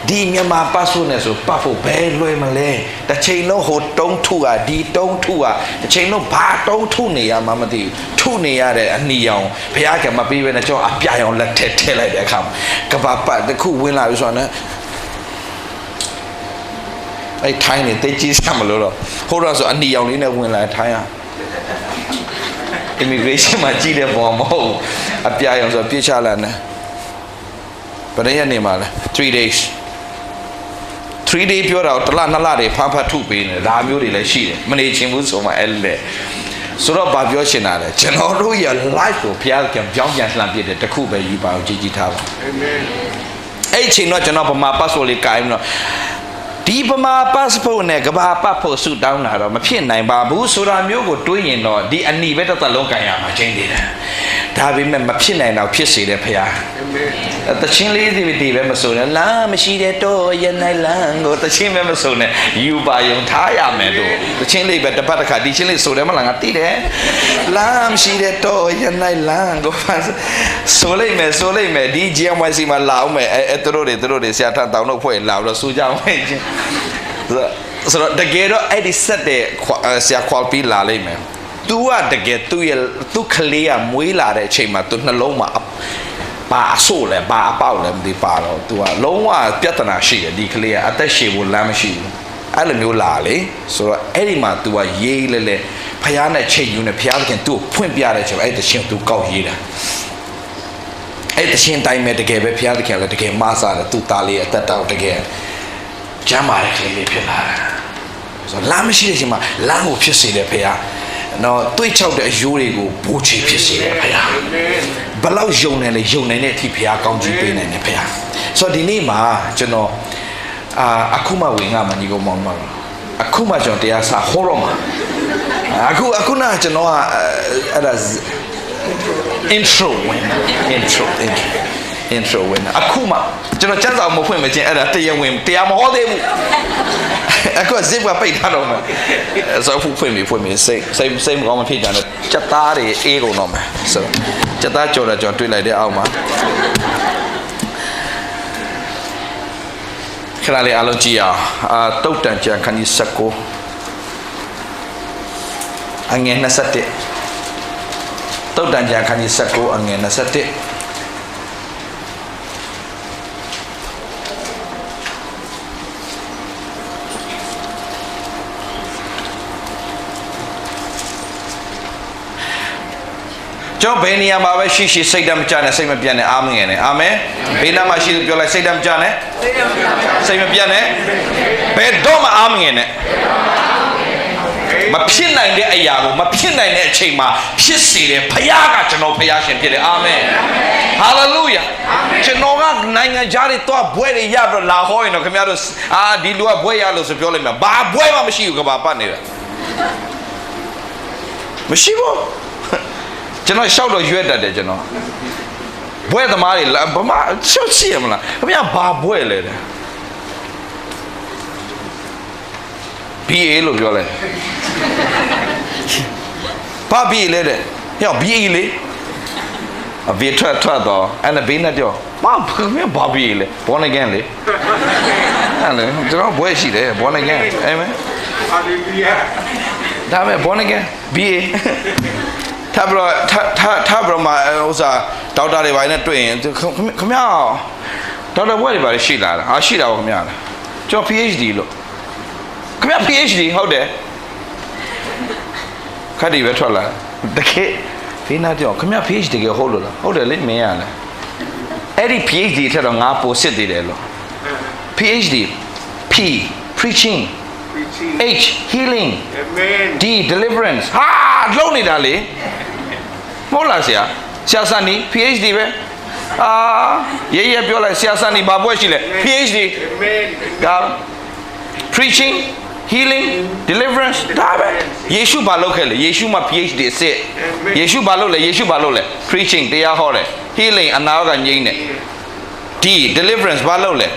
ဒီမြန်မာ passport နဲ့ဆိုပတ်ဖို့ဘယ်လွယ်မလဲတစ်ချိန်လုံးဟိုတုံးထုอ่ะဒီတုံးထုอ่ะတစ်ချိန်လုံးဘာတုံးထုနေရမှမသိဘူးထုနေရတဲ့အနီရောင်ဘုရားကမပေးဘဲနဲ့ကျွန်တော်အပြာရောင်လက်ထဲထည့်လိုက်တဲ့အခါမှာကဘာပတ်တစ်ခုဝင်လာပြီဆိုတော့အဲ့ထိုင်းနေတိတ်ကြီးစမလို့တော့ဟိုတော့ဆိုအနီရောင်လေးနဲ့ဝင်လာထိုင်းอ่ะimmigration မှာကြည့်တဲ့ပုံမဟုတ်အပြာရောင်ဆိုပြစ်ချလာတယ်ဘယ်ရက်နေမှာလဲ3 days 3 day ပြောတာတလ2လတွေဖမ်းဖတ်ထုပေးနေဒါမျိုးတွေလည်းရှိတယ်မနေချင်ဘူးဆိုမှအဲ့လေဆိုတော့ဘာပြောချင်တာလဲကျွန်တော်တို့ရဲ့ life ကိုဘုရားကပြောင်းပြန်လှန်ပြတဲ့တခုပဲယူပါအောင်ကြည်ကြည်ထားပါအာမင်အဲ့ချိန်တော့ကျွန်တော်ဗမာ passport လေးကိုင်တော့ဒီဗမာ passport နဲ့ကဘာပတ်ဖို့ဆူတောင်းတာတော့မဖြစ်နိုင်ပါဘူးဆိုတာမျိုးကိုတွေးရင်တော့ဒီအနီပဲတစ်သက်လုံးကန်ရမှာချင်းသေးတယ်ဒါပေမဲ့မဖြစ်နိုင်တော့ဖြစ်စေတယ်ဖခင်တချင်းလေးဒီပဲမဆိုနဲ့လာမရှိတဲ့တော့ရနိုင်လန်းကိုတချင်းပဲမဆိုနဲ့ယူပါယုံထားရမယ်တို့တချင်းလေးပဲတစ်ပတ်တစ်ခါဒီချင်းလေးဆိုတယ်မလားငါသိတယ်လာမရှိတဲ့တော့ရနိုင်လန်းကိုဆိုလိုက်မယ်ဒီ GMYC မှာလာအောင်မယ်အဲသူတို့တွေဆရာထန်တောင်းတော့ဖွဲ့လာတော့စူကြအောင်ချင်းဆိုတော့တကယ်တော့အဲ့ဒီဆက်တဲ့ဆရာခွာပြီးလာလိမ့်မယ်သူကတကယ်သူကလေးကမွေးလာတဲ့အချိန်မှာသူနှလုံးမှာဘာအဆိုးလဲဘာအပေါက်လဲမသိပါတော့သူကလုံးဝပြဿနာရှိတယ်ဒီကလေးကအသက်ရှည်ဖို့လမ်းမရှိဘူးအဲ့လိုမျိုးလာလေဆိုတော့အဲ့ဒီမှာသူကရေးလဲဖျားနဲ့ချိန်ယူနေဖျားခင်သူ့ကိုဖွင့်ပြတဲ့ချိန်အဲ့တရှင်သူကောက်ရေးတာအဲ့တရှင်တိုင်းမဲ့တကယ်ပဲဖျားခင်လည်းတကယ်မဆာတယ်သူ့သားလေးအသက်တောက်တကယ်ကျမ်းမာတဲ့ကလေးလေးဖြစ်လာတယ် ဆိုလမ်းမရှိတဲ့အချိန်မှာလမ်းကိုဖြစ်စေတယ်ဖေဟာနော်တွေးချောက်တဲ့အယိုးတွေကိုဘိုးချီဖြစ်စေတယ်ဖေဟာဘလောက်ယုံနေလဲယုံနိုင်တဲ့အထိဖေဟာကောင်းချီးပေးနိုင်တယ်ဖေဟာဆိုတော့ဒီနေ့မှာကျွန်တော်အခုမှဝင်ငါမညီကောင်မောင်မအခုမှကျွန်တော်တရားစာဟောတော့မှာအခုနကျွန်တော်အဲ့ဒါ intro ဝင်အခုမှကျွန်တော်စံစာမဖွင့်မချင်းအဲ့ဒါတရားမဟောသေးဘူးအခု zip ကပိတ်ထားတော့မှာဆိုဖွင့်ပြီစိတ်မကောင်းမဖြစ်ကြတယ်စက်သားတွေအေးကုန်တော့မှာဆိုစက်သားကြော်တာကျွန်တော်တွေ့လိုက်တဲ့အောက်မှာခဏလေးအားလုံးကြည့်အောင်တုတ်တန်ကြံခန်းကြီး19အငယ်21တုတ်တန်ကြံခန်းကြီး19အငယ်21ကျွန်တော်ဘယ်နေရာမှာပဲရှိစိတ်ဓာတ်မကျနဲ့စိတ်မပြတ်နဲ့အာမင်နဲ့အာမင်ဘေးနားမှာရှိသူပြောလိုက်စိတ်ဓာတ်မကျနဲ့စိတ်မပြတ်နဲ့ဘယ်တော့မှအာမင်နဲ့မဖြစ်နိုင်တဲ့အရာကိုမဖြစ်နိုင်တဲ့အချိန်မှာဖြစ်စေတယ်ဖခင်ကကျွန်တော်ဖခင်ရှင်ဖြစ်တယ်အာမင်ဟာလေလုယာကျွန်တော်ကနိုင်ငံခြားတွေတော့ဘွဲတွေရပြီးလာဟောရင်တော့ခင်ဗျားတို့ဒီလူကဘွဲရလို့ဆိုပြောလိုက်မှာဘာဘွဲမှမရှိဘူးကဘာပတ်နေတာမရှိဘူးကျွန်တော်ရှောက်တော့ရွက်တတ်တယ်ကျွန်တော်ဘွဲသမားတွေဘာမှရှောက်ရှိရမလားခင်ဗျာဘာဘွဲလဲတဲ့ BA လို့ပြောလိုက်ဘာ BA လဲတဲ့ဟဲ့ BA လေအဘေးထွက်တော့အဲ့ဒါဘေးနဲ့ပြောခင်ဗျာဘာ BA လဲ born again လေအဲ့လေကျွန်တော်ဘွဲရှိတယ် born again အာမင် hallelujah ဒါမဲ့ born again BAထားပြီးတော့မှဥစားဒေါက်တာတွေဘာနဲ့တွေ့ရင်ခင်ဗျာဒေါက်တာဘွဲတွေဘာရှိလာလားရှိတာပေါ့ခင်ဗျာကျွန်တော် PhD လို့ခင်ဗျာ PhD ဟုတ်တယ်ခက်ဒီပဲထွက်လာတကယ်ဖေးနာပြောခင်ဗျာ PhD တကယ်ဟုတ်လို့လားဟုတ်တယ်လေမင်းရလားအဲ့ဒီ PhD ထက်တော့ငါပိုစစ်သေးတယ်လို့ PhD P preaching H healing D deliverance ဟာလုံးနေတာလေမဟုတ်လားဆရာစနီ PhD ပဲရဲပြောလိုက်ဆရာစနီဘာပွဲရှိလဲ PhD ဒါ preaching healing deliverance ဒါပဲယေရှုဘာလုပ်ခဲ့လဲယေရှုမှာ PhD အစစ်ယေရှုဘာလုပ်လဲ preaching တရားဟောတယ် healing အနာကငြိမ်းတယ် D deliverance ဘာလုပ်လဲ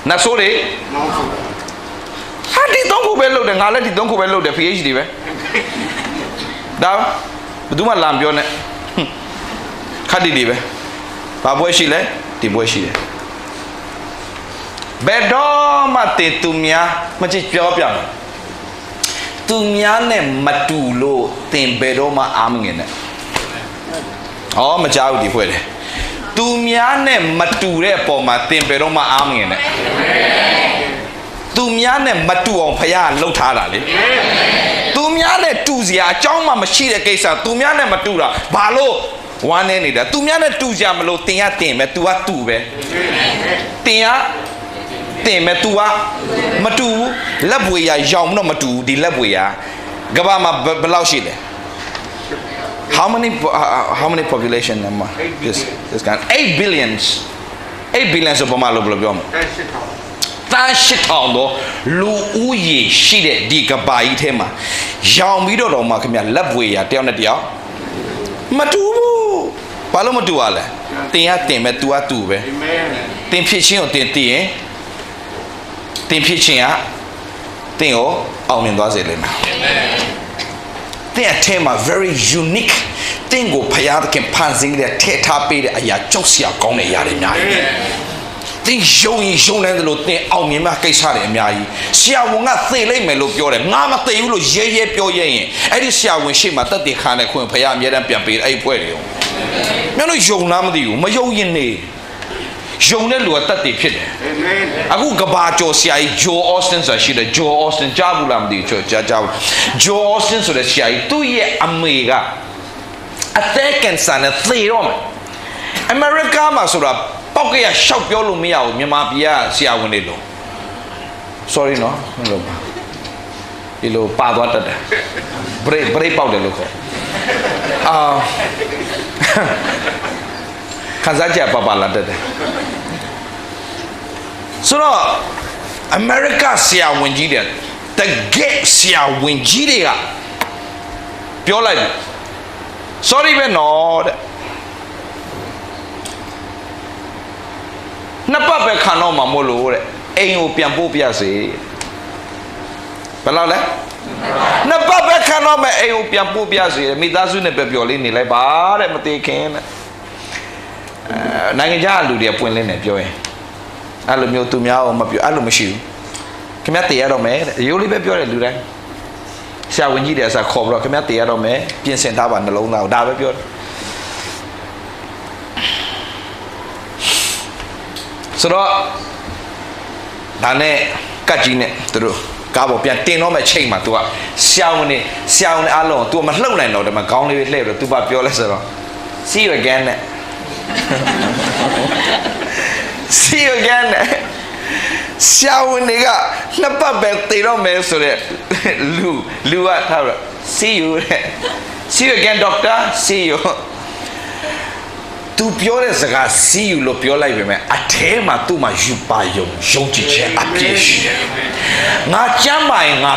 နတ်ဆိုးတွေဟာဒီတော့ခုပဲလုပ်တယ်ငါလည်းဒီတော့ခုပဲလုပ်တယ် PhD ပဲဒါဘယ်သူမှလာမပြောနဲ့ခက်ဒီပဲဘာပွဲရှိလဲဒီပွဲရှိတယ်ဘယ်တော့မှတင်သူများမကြည့်ပြောပြမယ်သူများနဲ့မတူလို့တင်ဘယ်တော့မှအားမငင်နဲ့မကြောက်ဒီဖွဲ့တယ်သူများနဲ့မတူတဲ့အပေါ်မှာတင်ဘယ်တော့မှအားမငင်နဲ့သူများနဲ့မတူအောင်ဖခင်လှုပ်ထားတာလေသူများနဲ့တူစရာအကြောင်းမှမရှိတဲ့ကိစ္စသူများနဲ့မတူတာဘာလို့ဝမ်းနေနေတာသူများနဲ့တူစရာမလို့တင်ရတင်မယ် तू ကတူပဲတင်ရတင်မယ် तू ကမတူဘူးလက်ပွေရရောင်တော့မတူဒီလက်ပွေရကဘာမှာဘယ်လောက်ရှိလဲ how many population number this kind 8 billions ဆိုဘာမှလို့ဘယ်လိုပြောမလဲတန်း8000တော့လူဦးရေရှိတဲ့ဒီကဘာကြီးထဲမှာရောင်ပြီးတော့မှခင်ဗျလက်ပွေရတယောက်နဲ့တယောက်မတူဘူးဘာလို့မတူရလဲတင်ရတင်မဲ့ तू ကတူပဲတင်ဖြစ်ချင်းကိုတင်တည်ရင်တင်ဖြစ်ချင်းကတင်ကိုအောင်မြင်သွားစေလိမ့်မယ်တင်အထဲမှာ very unique တင်ကိုဖျားသခင်ဖန်ဆင်းတဲ့ထဲထားပေးတဲ့အရာကြောက်စရာကောင်းတဲ့အရာတွေအများကြီးတင်ယုံနေတယ်လို့တင်အောင်မြင်မှကိစ္စတွေအများကြီးဆရာဝန်ကသေလိမ့်မယ်လို့ပြောတယ်ငါမသေဘူးလို့ရဲပြောရင်အဲ့ဒီဆရာဝန်ရှေ့မှာတက်တည်ခါနဲ့ခွင့်ဖျားအမြဲတမ်းပြန်ပေးအဲ့ဖွဲ့တွေမင်းတို့ယုံလားမသိဘူးမယုံရင်နေယုံတဲ့လူကတက်တည်ဖြစ်တယ်အခုကဘာကျော်ဆရာကြီးဂျိုအော့စတင်ဆိုတာရှိတယ်ဂျိုအော့စတင်ကြားဘူးလားမသိဘူးကြားဂျိုအော့စတင်ဆိုတဲ့ဆရာကြီးသူ့ရဲ့အမေကအသက်ကင်ဆာနဲ့သေတော့မယ်အမေရိကမှာဆိုတာပောက်ကရရှောက်ပြောလို့မရဘူးမြန်မာပြည်ကဆရာဝန်တွေလို့ sorry နော်ဟုတ်လို့ ဒီလိုပါသွားတတ်တယ်ဘရိတ်ပေါက်တယ်လို့ခေါ်ခန်းစားချက်ပါလာတတ်တယ်ဆိုတော့အမေရိကဆရာဝန်ကြီးတွေတကယ်ဆရာဝန်ကြီးတွေကပြောလိုက်တယ် sorry ပဲနော်တဲ့နှစ်ပတ်ပဲခံတော့မှာမို့လို့တဲ့အိမ်ကိုပြန်ပို့ပြစေဘယ်လောက်လဲနှစ်ပတ်ပဲခံတော့မယ်အိမ်ကိုပြန်ပို့ပြစေမိသားစုနဲ့ပြောလေးနေလိုက်ပါတဲ့မသေးခင်တဲ့နိုင်ငံခြားလူတွေပွင့်လင်းနေပြောရင်အဲ့လိုမျိုးသူများအောင်မပြောအဲ့လိုမရှိဘူးခင်ဗျားတည်ရတော့မယ်တဲ့ရိုးလေးပဲပြောတယ်လူတိုင်းဆရာဝန်ကြီးတွေအစားခေါ်ပြီးတော့ခင်ဗျားတည်ရတော့မယ်ပြင်ဆင်ထားပါနှလုံးသားကိုဒါပဲပြောတယ်ဆိုတော့ဒါနဲ့ကတ်ကြီးနဲ့သူတို့ကားပေါ်ပြန်တင်တော့မဲ့ချိန်မှာ तू ကဆရာဝန်အားလုံး तू မလှုပ်နိုင်တော့တယ်မကောင်းလေးပဲလှည့်ပြီးတော့ तू ပါပြောလဲဆိုတော့ see you again နဲ့ see you again နဲ့ဆရာဝန်တွေကနှစ်ပတ်ပဲတည်တော့မယ်ဆိုတဲ့လူကထားတော့ see you again doctor see you तू ပြောတဲ့စကား see you လို့ပြောလိုက်ပဲမဲ့အထဲမှာ तू မှာယူပါယုံကြည်ချက်အပြည့်ရှိတယ်ငါကျမ်းမာရင်ငါ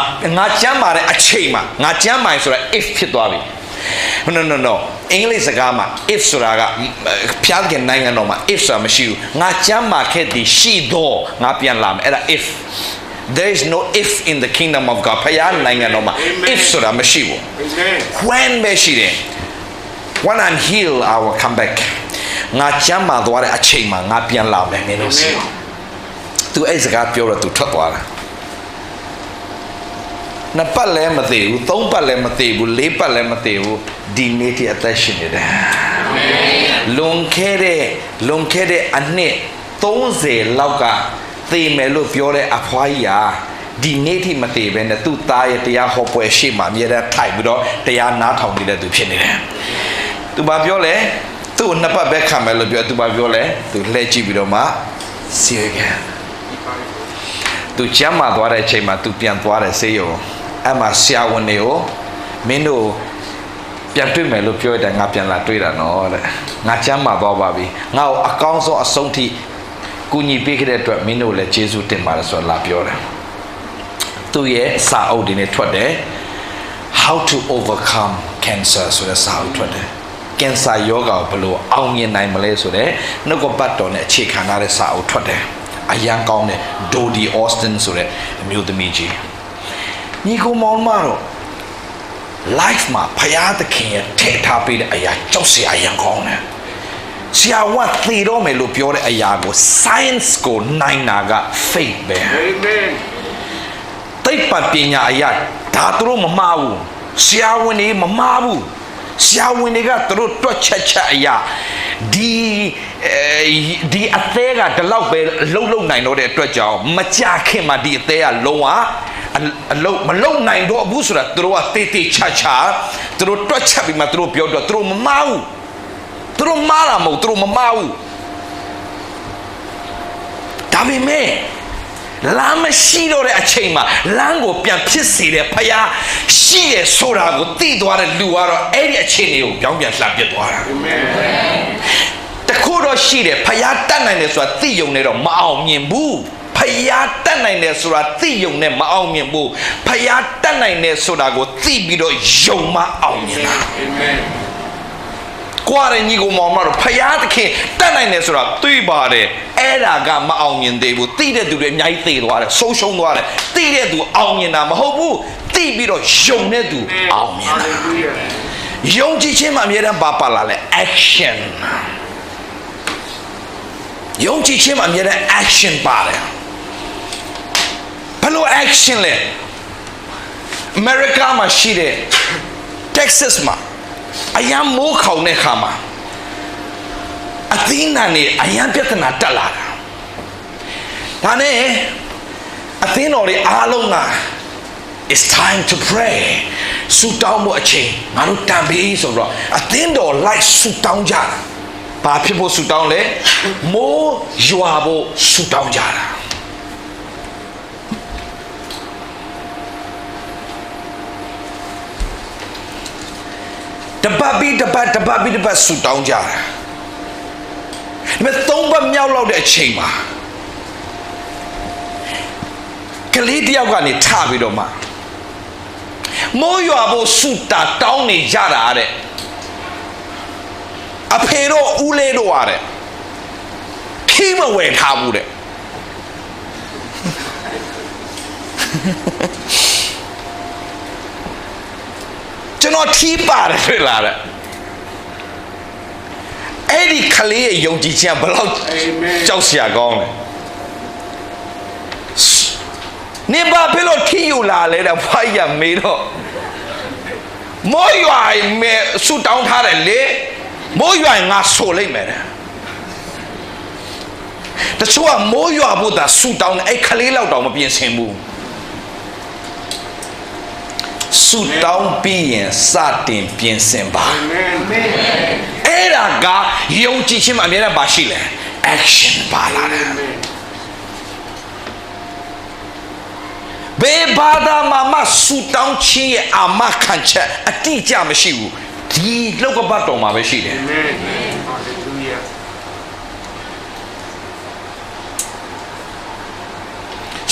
ကျမ်းမာတဲ့အချိန်မှာငါကျမ်းမာရင်ဆိုတာ if ဖြစ်သွားပြီ no အင်္ဂလိပ်စကားမှာ if ဆိုတာကဖျားတဲ့နိုင်ငံတော်မှာ if ဆိုတာမရှိဘူးငါကျမ်းမာခဲ့သည်ရှိတော့ငါပြန်လာမယ်အဲ့ဒါ if there is no if in the kingdom of God ဖျားနိုင်ငံတော်မှာ if ဆိုတာမရှိဘူး when ပဲရှိတယ် when I'm healed I will come back ငါကျမ်းမာသွားတဲ့အချိန်မှာငါပြန်လာမယ်မင်းတို့စီသူအဲ့စကားပြောတော့သူထွက်သွားတာနှစ်ပတ်လည်းမသေးဘူးသုံးပတ်လည်းမသေးဘူးလေးပတ်လည်းမသေးဘူးဒီနေ့ထိအသက်ရှင်နေတယ်လွန်ခဲ့တဲ့အနှစ်30လောက်ကသေမယ်လို့ပြောတဲ့အဖွားကြီးဟာဒီနေ့ထိမသေးဘဲနဲ့သူ့သားရဲ့တရားဟောပွဲရှေ့မှာအမြဲတမ်းထိုင်ပြီးတော့တရားနားထောင်နေတဲ့သူဖြစ်နေတယ်သူဘာပြောလဲသူ့ကိုနှစ်ပတ်ပဲခံမယ်လို့ပြောသူဘာပြောလဲသူလှည့်ကြည့်ပြီးတော့မှ see you again သူကျမ်းမာသွားတဲ့အချိန်မှာသူပြန်သွားတယ်ဆေးရုံအဲ့မှာဆရာဝန်တွေကိုမင်းတို့ပြန်တွေ့မယ်လို့ပြောတယ်ငါပြန်လာတွေ့တာနော်တဲ့ငါကျမ်းမာသွားပါပြီငါ့ကိုအကောင်းဆုံးအဆုံးထိကူညီပေးခဲ့တဲ့အတွက်မင်းတို့လည်းကျေးဇူးတင်ပါတယ်ဆိုတော့လာပြောတယ်သူရဲ့စာအုပ်တွေနဲ့ထွက်တယ် how to overcome cancer ဆိုတဲ့စာအုပ်ထွက်တယ်ကင်ဆာယောဂါကိုဘယ်လိုအောင်မြင်နိုင်မလဲဆိုတဲ့နှုတ်ကပတ်တော်နဲ့အခြေခံထားတဲ့စာအုပ်ထွက်တယ်အရန်ကောင်းတဲ့ Dodie Austin ဆိုတဲ့အမျိုးသမီးကြီးညီကောင်မောင်မတို့ life မှာဖယားသခင်ရဲ့ထည့်ထားပေးတဲ့အရာကြောက်စရာအရန်ကောင်းတယ်ဆရာဝတ်သေတော့မယ်လို့ပြောတဲ့အရာကို science ကိုနိုင်တာက faith ပဲ amen သိပ္ပံပညာအရာဒါသူတို့မမှားဘူးဆရာဝန်တွေမမှားဘူးဆရာဝန်တွေကသူတို့တွက်ချက်အရာဒီအသေးကဒီလောက်ပဲလှုပ်နိုင်တော့တဲ့အတွက်ကြောင့်မကြခင်မှာဒီအသေးကလုံးဝအလုံးမလုံနိုင်တော့ဘူးဆိုတာသူတို့ကတေးချသူတို့တွက်ချက်ပြီးမှသူတို့ပြောတော့သူတို့မမှားဘူးသူတို့မှားတာမဟုတ်သူတို့မမှားဘူးဒါပေမဲ့လမ်းမရှိတော့တဲ့အချိန်မှာလမ်းကိုပြန်ဖြစ်စေတဲ့ဖယားရှိရဆိုတာကိုသိသွားတဲ့လူကတော့အဲ့ဒီအချိန်တွေကိုပြောင်းပြန်လှန်ပြသွားတာအာမင်တခုတော့ရှိတယ်ဖယားတတ်နိုင်တယ်ဆိုတာသိယုံနေတော့မအောင်မြင်ဘူးဖယားတတ်နိုင်တယ်ဆိုတာသိယုံနဲ့မအောင်မြင်ဘူးဖယားတတ်နိုင်တယ်ဆိုတာကိုသိပြီးတော့ယုံမှအောင်မြင်တာအာမင်ကွာရင်ညီကိုမောင်မတို့ဖယားသခင်တတ်နိုင်တယ်ဆိုတာသိပါတယ်အဲ့ဒါကမအောင်မြင်သေးဘူးသိတဲ့သူတွေအများကြီးသိသွားတယ်ဆုံးရှုံးသွားတယ်သိတဲ့သူအောင်မြင်တာမဟုတ်ဘူးသိပြီးတော့ယုံတဲ့သူအောင်မြင်တာယုံကြည်ခြင်းမှာအမြဲတမ်းပါလာလဲ action ယုံကြည်ခြင်းမှာအမြဲတမ်း action ပါတယ်ဘယ်လို action လဲ America မှာရှိတဲ့ Texas မှာအရန်မိုးခေါင်တဲ့ခါမှာအသီးနှံနေအရန်ပြဿနာတက်လာတာဒါနဲ့အသင်းတော်တွေအားလုံးက it's time to pray ဆူတောင်းဖို့အချိန်ငါတို့တန်ပြီဆိုတော့အသင်းတော်လိုက်ဆူတောင်းကြတာဘာဖြစ်ဖို့ဆူတောင်းလဲမိုးရွာဖို့ဆူတောင်းကြတာ တပတ်ပြီးတပတ်ဆူတောင်းကြတယ်ဒါပေမဲ့3ပတ်မြောက်လောက်တဲ့အချိန်မှာကလေးတယောက်ကနေထပြီးတော့မှမိုးရွာဖို့ဆူတောင်းနေကြတာတဲ့အဖေတို့ဦးလေးတို့ရတယ်ခီးမဝယ်ထားဘူးတဲ့ကျွန်တော်ထီးပါတယ်တွေ့လာတဲ့အဲ့ဒီကလေးရဲ့ယုံကြည်ခြင်းဘယ်လောက်ကြောက်စရာကောင်းလဲနေဘာဖြစ်လို့ထီးယူလာလဲတဲ့ဖွားရမေးတော့မိုးရွာမဲဆူတောင်းထားတယ်လေမိုးရွာငါဆိုလိုက်မယ်တဲ့တချို့ကမိုးရွာဖို့သာဆူတောင်းတယ်အဲ့ကလေးလောက်တောင်မပြင်ဆင်ဘူးဆူတောင်းပြီးရင်စတင်ပြင်ဆင်ပါအဲ့ဒါကယုံကြည်ခြင်းမှာအများနဲ့ပါရှိလဲ action ပါလာတယ်ဘယ်ဘာသာမှာဆူတောင်းခြင်းရဲ့အာမခံချက်အတိအကျမရှိဘူးဒီလောကဘတ်တော်မှာပဲရှိတယ်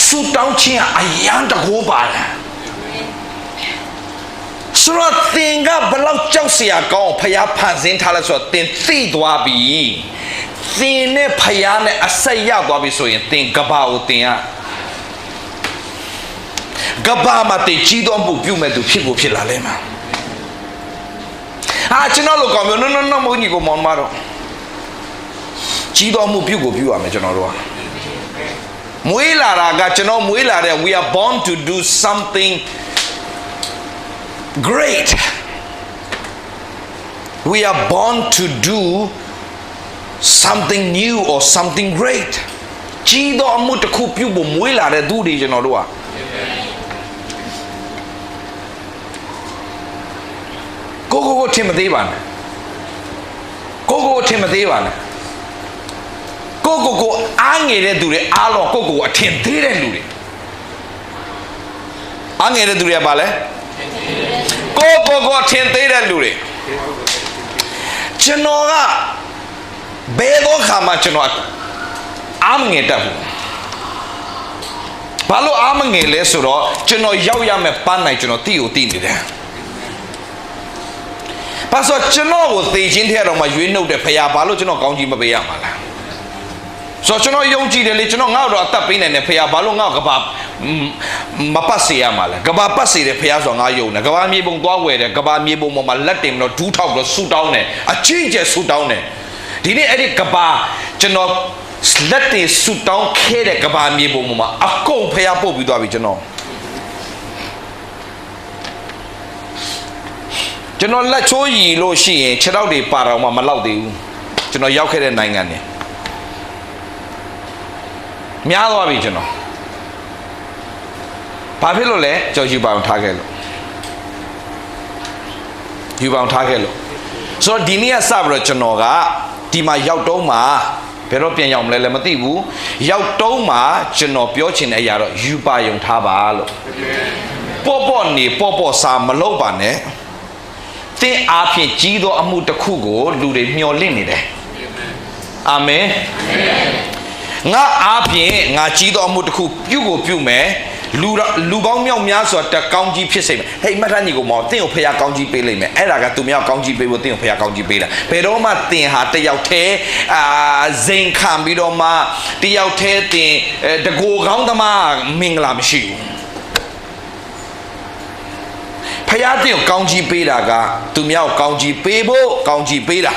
ဆူတောင်းခြင်းအရန်တကိုးပါလားဆိုတော့သင်ကဘလောက်ကြောက်စရာကောင်းဖျားဖန်ဆင်းထားလဲဆိုတော့သင်သိသွားပြီသင်နဲ့ဖျားနဲ့အဆက်ရသွားပြီဆိုရင်သင်ကဘာကိုသင်ကဘာမှာတည်ကြီးတော်မှုပြုမဲ့သူဖြစ်ဖို့ဖြစ်လာလဲမှာကျွန်တော်တို့ကောင်းပြီနော်မဟုတ်ညီကိုမောင်မတော့ကြီးတော်မှုပြုကိုပြုရမယ်ကျွန်တော်တို့ကမွေးလာတာကကျွန်တော်မွေးလာတဲ့ we are born to do something great we are born to do something new or something great ကြီးတော်မှုတစ်ခုပြုဖို့မွေးလာတဲ့သူတွေကျွန်တော်တို့ကကိုထင်မသေးပါနဲ့ကိုထင်မသေးပါနဲ့ကိုအားငယ်တဲ့သူတွေအားလုံးကိုအထင်သေးတဲ့လူတွေအားငယ်တဲ့သူတွေကဘာလဲကိုထင်သေးတဲ့လူတွေကျွန်တော်ကဘယ်တော့ခါမှကျွန်တော်အားမငယ်တတ်ဘူးဘာလို့အားမငယ်လဲဆိုတော့ကျွန်တော်ရောက်ရမယ်ပန်းနိုင်ကျွန်တော်တိနေတယ်ဘာလို့ကျွန်တော်ကိုသေခြင်းထဲတော့မှရွေးနှုတ်တယ်ဖခင်ဘာလို့ကျွန်တော်ကောင်းကြီးမပေးရမှာလဲဆိုတော့ကျွန်တော်ယုံကြည်တယ်လေကျွန်တော်ငါ့တော့အသက်ပေးနိုင်တယ်ဖခင်ဘာလို့ငါ့ကိုကဘာမပတ်စေရမှာလဲကဘာပတ်စေတယ်ဖခင်ဆိုတော့ငါယုံတယ်ကဘာမြေပုံသွားဝယ်တယ်ကဘာမြေပုံပေါ်မှာလက်တင်တော့ဒူးထောက်တော့ဆူတောင်းတယ်အချင်းကျဲဆူတောင်းတယ်ဒီနေ့အဲ့ဒီကဘာကျွန်တော်လက်တင်ဆူတောင်းခဲ့တဲ့ကဘာမြေပုံပေါ်မှာအကုန်ဖခင်ပို့ပြီးသွားပြီကျွန်တော်လက်ချိုးရည်လို့ရှိရင်ခြေထောက်တွေပါတော့မှမလောက်သေးဘူးကျွန်တော်ရောက်ခဲ့တဲ့နိုင်ငံတွေများသွားပြီကျွန်တော်ဘာဖြစ်လို့လဲကျွန်တော်ယူပါအောင်ထားခဲ့လို့ဆိုတော့ဒီနေ့ကစပြီးတော့ကျွန်တော်ကဒီမှာရောက်တော့မှဘယ်တော့ပြန်ရောက်မလဲလည်းမသိဘူးရောက်တော့မှကျွန်တော်ပြောချင်တဲ့အရာတော့ယူပါယုံထားပါလို့ပေါ့စားမလုပ်ပါနဲ့သင်အားဖြင့်ကြီးသောအမှုတစ်ခုကိုလူတွေမျှော်လင့်နေတယ်အာမင်ငါအားဖြင့်ငါကြီးသောအမှုတစ်ခုပြုမယ်လူပေါင်းမြောက်များစွာတက်ကောင်းကြီးဖြစ်စေမယ်ဟေးမထညီကိုမောင်သင်ကိုဖခင်ကောင်းကြီးပေးလိမ့်မယ်အဲ့ဒါကသူများကောင်းကြီးပေးဖို့သင်ကိုဖခင်ကောင်းကြီးပေးတာဘယ်တော့မှသင်ဟာတယောက်တည်းဇိမ်ခံပြီးတော့မှတယောက်တည်းသင်တကိုယ်ကောင်းသမားမင်္ဂလာမရှိဘူးဖခင်သင်ကိုကောင်းကြီးပေးတာကသူများကိုကောင်းကြီးပေးဖို့ကောင်းကြီးပေးတာ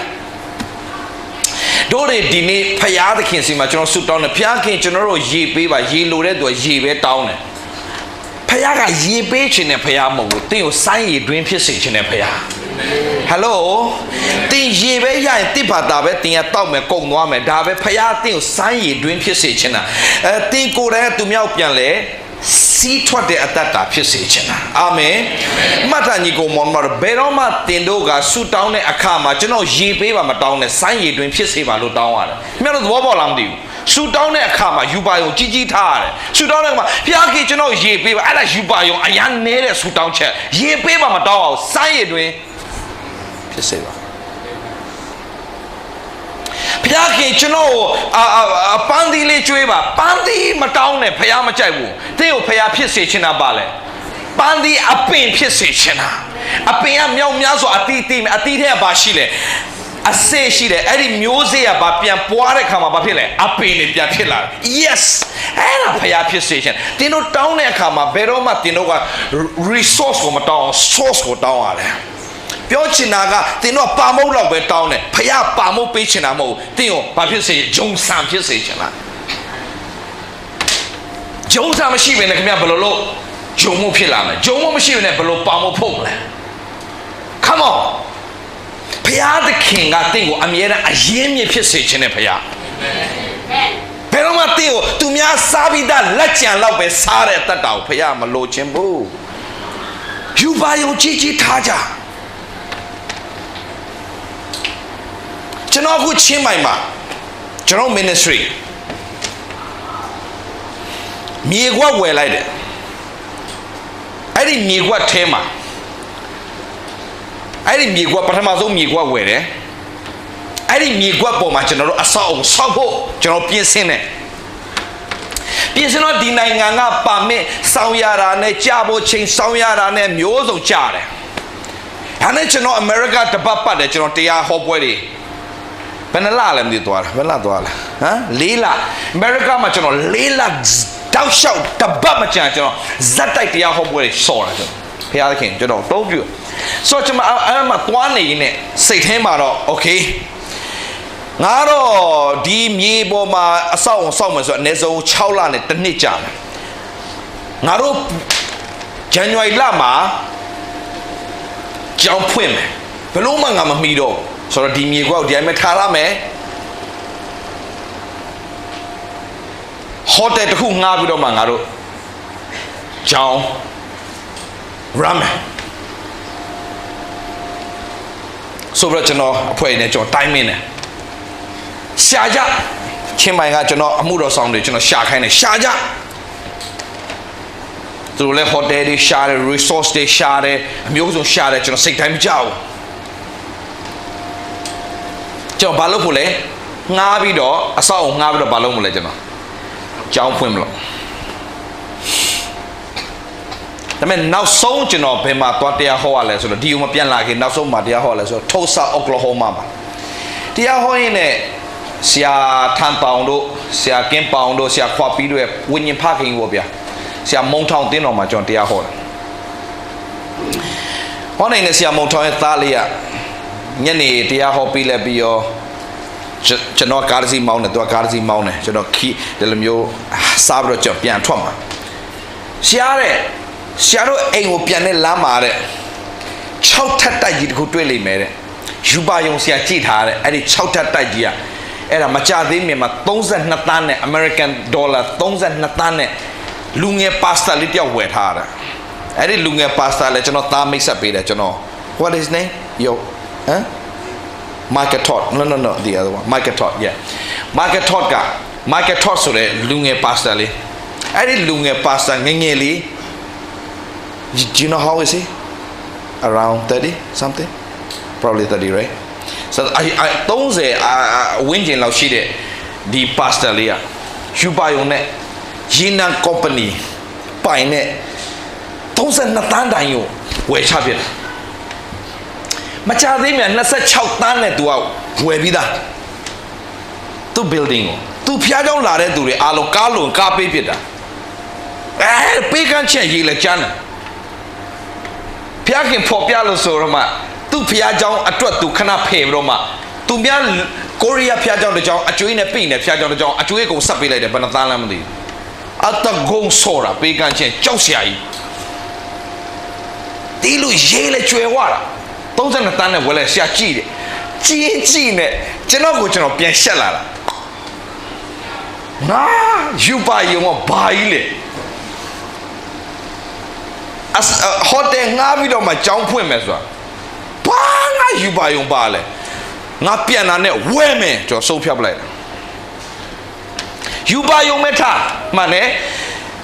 တို့တွေဒီနေ့ဖခင်သခင်စီမှာကျွန်တော်ဆုတောင်းတယ်ဖခင်ကျွန်တော်တို့ရေပေးပါရေလိုတဲ့သူကရေပဲတောင်းတယ်ဖခင်ကရေပေးခြင်းနဲ့ဖခင်မဟုတ်ဘူးသင်ကိုစိုင်းရေတွင်းဖြစ်စေခြင်းနဲ့ဖခင်ဟယ်လိုတင်ရေပဲရရင်တစ်ဖာတာပဲတင်ရတောက်မယ်ကုန်သွားမယ်ဒါပဲဖခင်သင်ကိုစိုင်းရေတွင်းဖြစ်စေခြင်းတာတင်ကိုယ်တိုင်သူများပြန်လဲစီးထွက်တဲ့အတ္တတာဖြစ်စေခြင်းတာအာမင်မှတ်သားညီကိုမောင်မတော်ဘယ်တော့မှတင်တို့ကဆူတောင်းတဲ့အခါမှာကျွန်တော်ရေပေးပါမတောင်းနဲ့စိုင်းရေတွင်ဖြစ်စေပါလို့တောင်းရတယ်မြတ်တို့သဘောပေါက်လားမသိဘူးဆူတောင်းတဲ့အခါမှာယူပါယုံကြီးထားရတယ်ဆူတောင်းတဲ့အခါမှာဖျားကြီးကျွန်တော်ရေပေးပါအဲ့ဒါယူပါယုံအရန်နေတဲ့ဆူတောင်းချက်ရေပေးပါမတောင်းအောင်စိုင်းရေတွင် ဖြစ်စေပါဘုရားခင်ကျွန်တော်ပန်းသီးလေးကျွေးပါပန်းသီးမတောင်းနဲ့ဘုရားမကြိုက်ဘူးတင်းကိုဘုရားဖြစ်စေချင်တာပါလေပန်းသီးအပင်ဖြစ်စေချင်တာအပင်ကမြောက်များစွာအတီးတီးအတီးထဲကဘာရှိလဲအစေးရှိတယ်အဲ့ဒီမျိုးစေ့ကဘာပြန်ပွားတဲ့ခါမှာဘာဖြစ်လဲအပင်တွေပြန်ဖြစ်လာတယ် yes အဲ့ဒါဘုရားဖြစ်စေချင်တင်းတို့တောင်းတဲ့အခါမှာဘယ်တော့မှတင်းတို့က resource ကိုမတောင်း source ကိုတောင်းရတယ်ပြောချင်တာကတင်းတို့ပါမုတ်လောက်ပဲတောင်းတယ်ဘုရားပါမုတ်ပေးချင်တာမဟုတ်တင်းကိုဘာဖြစ်စေဂျုံဆန်ဖြစ်စေချင်လားဂျုံဆန်မရှိဘဲနဲ့ခင်ဗျာဘယ်လိုလုပ်ဂျုံမဖြစ်လာမယ်ဂျုံမမရှိဘဲနဲ့ဘယ်လိုပါမုတ်ဖို့မလဲ come on ဘုရားသခင်ကတင့်ကိုအမြဲတမ်းအရင်မြစ်ဖြစ်စေခြင်းနဲ့ဘုရားဘယ်တော့မှတင့်ကိုသူများစားပြီးသားလက်ကြံလောက်ပဲစားတဲ့အတ္တကိုဘုရားမလိုချင်ဘူးယူပါယုံကြည်ကြည်ထားကြကျွန်တော်အခုချင်းမိုင်မှာကျွန်တော် ministry မြေကွက်ဝယ်လိုက်တယ်အဲ့ဒီမြေကွက်ထဲမှာအဲ့ဒီမြေကွက်ပထမဆုံးမြေကွက်ဝယ်တယ်အဲ့ဒီမြေကွက်ပေါ်မှာကျွန်တော်တို့အဆောက်အအုံဆောက်ဖို့ကျွန်တော်ပြင်ဆင်တယ်ပြင်ဆင်တော့ဒီနိုင်ငံကပါမစ်စောင်းရတာနဲ့ကြာဖို့ချိန်စောင်းရတာနဲ့မျိုးစုံကြာတယ်ဒါနဲ့ကျွန်တော်အမေရိကတပတ်ပတ်တယ်ကျွန်တော်တရားဟောပွဲတွေဘယ်နှလလဲမသိသွားတာဘယ်လသွားလဲဟမ်၄လအမေရိကမှာကျွန်တော်၄လတောက်လျှောက်တပတ်မကြာကျွန်တော်ဇက်တိုက်တရားဟောပွဲတွေစော်တာကျွန်တော်ဘုရားသခင်ကျွန်တော်တိုးပြဆိုတော့ကျွန်မအဲ့မှာသွားနေနေစိတ်ထဲမှာတော့โอเคငါတော့ဒီမြေပေါ်မှာအဆောက်အုံဆောက်မယ်ဆိုတော့အနည်းဆုံး6လနဲ့တစ်နှစ်ကြာတယ်ငါတို့ဇန်နဝါရီလမှာကျောင်းဖွင့်မယ်ဘလို့မှငါမမီတော့ဆိုတော့ဒီမြေကွက်ကိုဒီအမှထားရမယ်ဟိုတယ်တစ်ခုငှားပြီးတော့မှငါတို့ကျောင်းရမယ်ဆိုတော့ကျွန်တော်အဖွဲ့နဲ့ကျွန်တော်တိုင်းမင်းနဲ့ရှာကြချင်းမိုင်ကကျွန်တော်အမှုတော်ဆောင်တွေကျွန်တော်ရှာခိုင်းတယ်ရှာကြသူတို့လည်းဟိုတယ်တွေရှာတယ် resource တွေရှာတယ်အမျိုးစုံရှာတယ်ကျွန်တော်စိတ်တိုင်းမကြောက်ကျွန်တော်ဘာလုပ်ဖို့လဲငှားပြီးတော့အဆောက်အုံငှားပြီးတော့ဘာလုပ်မလဲကျွန်တော်ကျောင်းဖွင့်မလို့ဒါပေမဲ့နောက်ဆုံးကျွန်တော်ဘယ်မှာသွားတရားဟောရလဲဆိုတော့ဒီဥမပြန်လာခင်နောက်ဆုံးမှာတရားဟောရလဲဆိုတော့ Tulsa Oklahoma မှာတရားဟောရင်းနဲ့ဆရာထန်ပေါင်တို့ဆရာကင်းပေါင်တို့ဆရာခွာပီးတို့ရဲ့ဝိညာဉ်ဖခင်ပေါ့ဗျာဆရာမုံထောင်တင်းတော်မှာကျွန်တော်တရားဟောတယ်ဟောနေတဲ့ဆရာမုံထောင်ရဲ့သားလေးကညနေတရားဟောပြီးလဲပြီးရောကျွန်တော်ကားစီမောင်းတယ်သူကကားစီမောင်းတယ်ကျွန်တော်ခီးဒီလိုမျိုးစားပြီးတော့ကျွန်တော်ပြန်ထွက်မှာဆရာတို့အိမ်ကိုပြန်တဲ့လမ်းမှာတဲ့6ထပ်တိုက်ကြီးတခုတွေ့လိမ့်မယ်တဲ့ယူပါယုံဆရာကြည့်ထားတဲ့အဲ့ဒီ6ထပ်တိုက်ကြီးကအဲ့ဒါမကြသေးမီမှာ32သန်းနဲ့ American dollar 32သန်းနဲ့လူငယ်ပါစတာလေးတယောက်ဝယ်ထားတာအဲ့ဒီလူငယ်ပါစတာလည်းကျွန်တော်သားမိတ်ဆက်ပေးတယ်ကျွန်တော် what is name yo Market Todd no the other one Market Todd yeah Market Todd ဆိုတဲ့လူငယ်ပါစတာလေးအဲ့ဒီလူငယ်ပါစတာငယ်ငယ်လေး do you know how is he around 30 something probably 30 right so I 30 ဝင်းကျင်လောက်ရှိတဲ့ဒီ pastor လေးอ่ะယူပါယုံနဲ့ရေနံ company ပိုင်နဲ့32တန်းတိုင်ကိုဝယ်ချပြတယ်မချသေးမြန်26တန်းနဲ့ तू ကဝယ်ပြီးသားသူ့ building ကို तू ဖျားကြောင်းလာတဲ့သူတွေအားလုံးကားလုံးကားပေးပြတာပေးကန်းချက်ရေးလဲကျန်းတယ်ဖျားခင်ဖော်ပြလို့ဆိုတော့မှသူ့ဖျားကြောင်းအတွက်သူခဏဖယ်ပြီးတော့မှသူများကိုရီးယားဖျားကြောင်းတစ်ကြောင်းအကျွေးနဲ့ပြိနေဖျားကြောင်းတစ်ကြောင်းအကျွေးကုန်ဆက်ပေးလိုက်တယ်ဘယ်နှသားလဲမသိဘူးအတကုံဆော်တာပေးကန်းချက်ကြောက်စရာကြီးဒီလိုရေးလဲကျွဲဝတာ32တန်းနဲ့ဝယ်လဲဆရာကြည့်တယ်ကြည့်နဲ့ကျွန်တော်ပြန်ရှက်လာတာငါယူပါယုံဘာကြီးလေဟိုတယ်ငှားပြီးတော့မှကြောင်းဖွင့်မယ်ဆိုတာဘာငါယူပါယုံပါလဲငါပြန်လာနဲ့ဝဲမယ်ကျွန်တော်ဆုံးဖြတ်ပလိုက်တယ်ယူပါယုံမဲ့ထားမှန်တယ်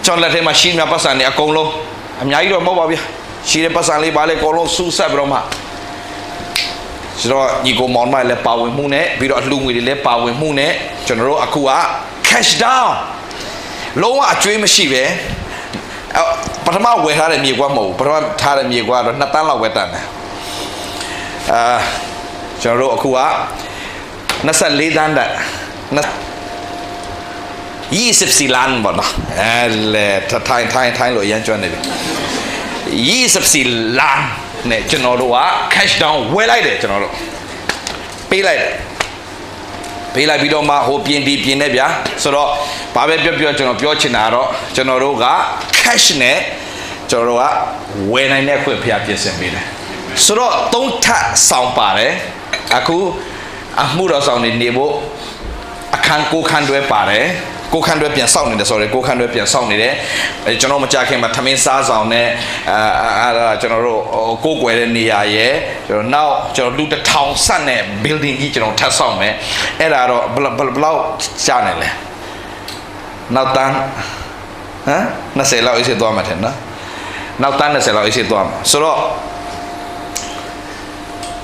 ကျွန်တော်လက်ထဲမှာရှိနေပတ်စံနေအကုန်လုံးအများကြီးတော့မဟုတ်ပါဗျာရှိတဲ့ပတ်စံလေးပါလေအကုန်လုံးစူးဆက်ပြီးတော့မှ ဆိုတော့ညီကိုမောင်မလည်းပါဝင်မှုနဲ့ပြီးတော့အလှငွေတွေလည်းပါဝင်မှုနဲ့ကျွန်တော်တို့အခုက cash down လုံးဝအကျွေးမရှိပဲပထမဝယ်ထားတဲ့မြေကွက်မဟုတ်ဘူးပထမထားတဲ့မြေကွက်ကတော့2 တန်းလောက်ပဲတန်တယ်ကျွန်တော်တို့အခုက24 တန်းတက်24 ล้านပေါ့နော်လေထိုင်းလို့ရမ်းကျွမ်းနေပြီ24 ล้านနဲ့ကျွန်တော်တို့က cash down ဝယ်လိုက်တယ်ကျွန်တော်တို့ပေးလိုက်တယ်ပေးလိုက်ပြီးတော့မှဟိုပြင်ဒီပြင်နဲ့ဗျာဆိုတော့ဘာပဲပြောကျွန်တော်ပြောချင်တာတော့ကျွန်တော်တို့က cash နဲ့ကျွန်တော်တို့ကဝယ်နိုင်တဲ့ခွင့်ဖျားပြင်ဆင်ပေးတယ်ဆိုတော့3ထပ်ဆောင်ပါတယ်အခုအမှုတော်ဆောင်နေဖို့အခန်း6ခန်းတွဲပါတယ်6ခန်းတွဲပြန်စောင့်နေတယ်ဆိုတော့6ခန်းတွဲပြန်စောင့်နေတယ်ကျွန်တော်မကြခင်မှာထမင်းစားဆောင်နဲ့ကျွန်တော်တို့ကိုယ်ွယ်တဲ့နေရာရဲ့ကျွန်တော်နောက်ကျွန်တော်လူ1000ဆက်နဲ့ building ကြီးကျွန်တော်ထပ်ဆောင်မယ်အဲ့ဒါတော့ဘလောက်ရှားနေလဲနောက်တန်းဟမ်20လောက်အစ်စ်သွားမှာထင်နော်နောက်တန်း20လောက်အစ်စ်သွားမှာဆိုတော့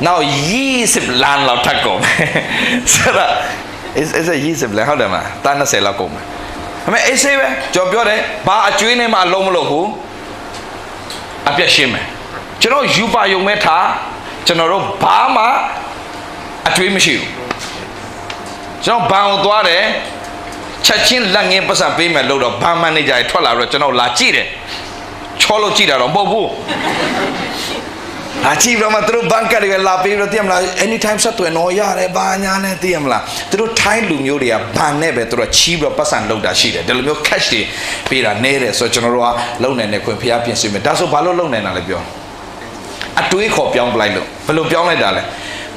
နောက်20 ล้านလောက်ထပ်ကုန်ဆိုတော့is a 20 ล้านဟုတ်တယ်မလားတန်း20လောက်ကုန်မှာဒါပေမဲ့အေးဆေးပဲကျွန်တော်ပြောတယ်ဘာအကျွေးနဲ့မှအလုံးမလို့ဘူးအပြတ်ရှင်းမယ်ကျွန်တော်ယူပါယုံမဲ့ထားကျွန်တော်တို့ဘာမှအကျွေးမရှိဘူးကျွန်တော်ဘန်ကိုသွားတယ်ချက်ချင်းလက်ငင်းပတ်စံပေးမယ်လို့တော့ဘန်မန်နေဂျာကြီးထွက်လာတော့ကျွန်တော်လာကြည့်တယ်ချောလို့ကြည့်တာတော့မဟုတ်ဘူးအချီးတော့မသူတို့ဘန်ကာတွေလာပေးလို့သိရမလား anytime ဆက်သွယ်တော့ရတယ်ဘာညာနဲ့သိရမလားသူတို့ထိုင်းလူမျိုးတွေကဘန်နဲ့ပဲသူတို့ချီးပြီးပတ်စံလောက်တာရှိတယ်ဒီလိုမျိုး cash တွေပေးတာနဲတယ်ဆိုတော့ကျွန်တော်တို့ကလုံနိုင်တဲ့ခွင့်ဖျားပြင်ဆင်မယ်ဒါဆိုဘာလို့လုံနိုင်တာလဲပြောအတွေးခေါ်ပြောင်းပလိုက်လို့ဘယ်လိုပြောင်းလိုက်တာလဲ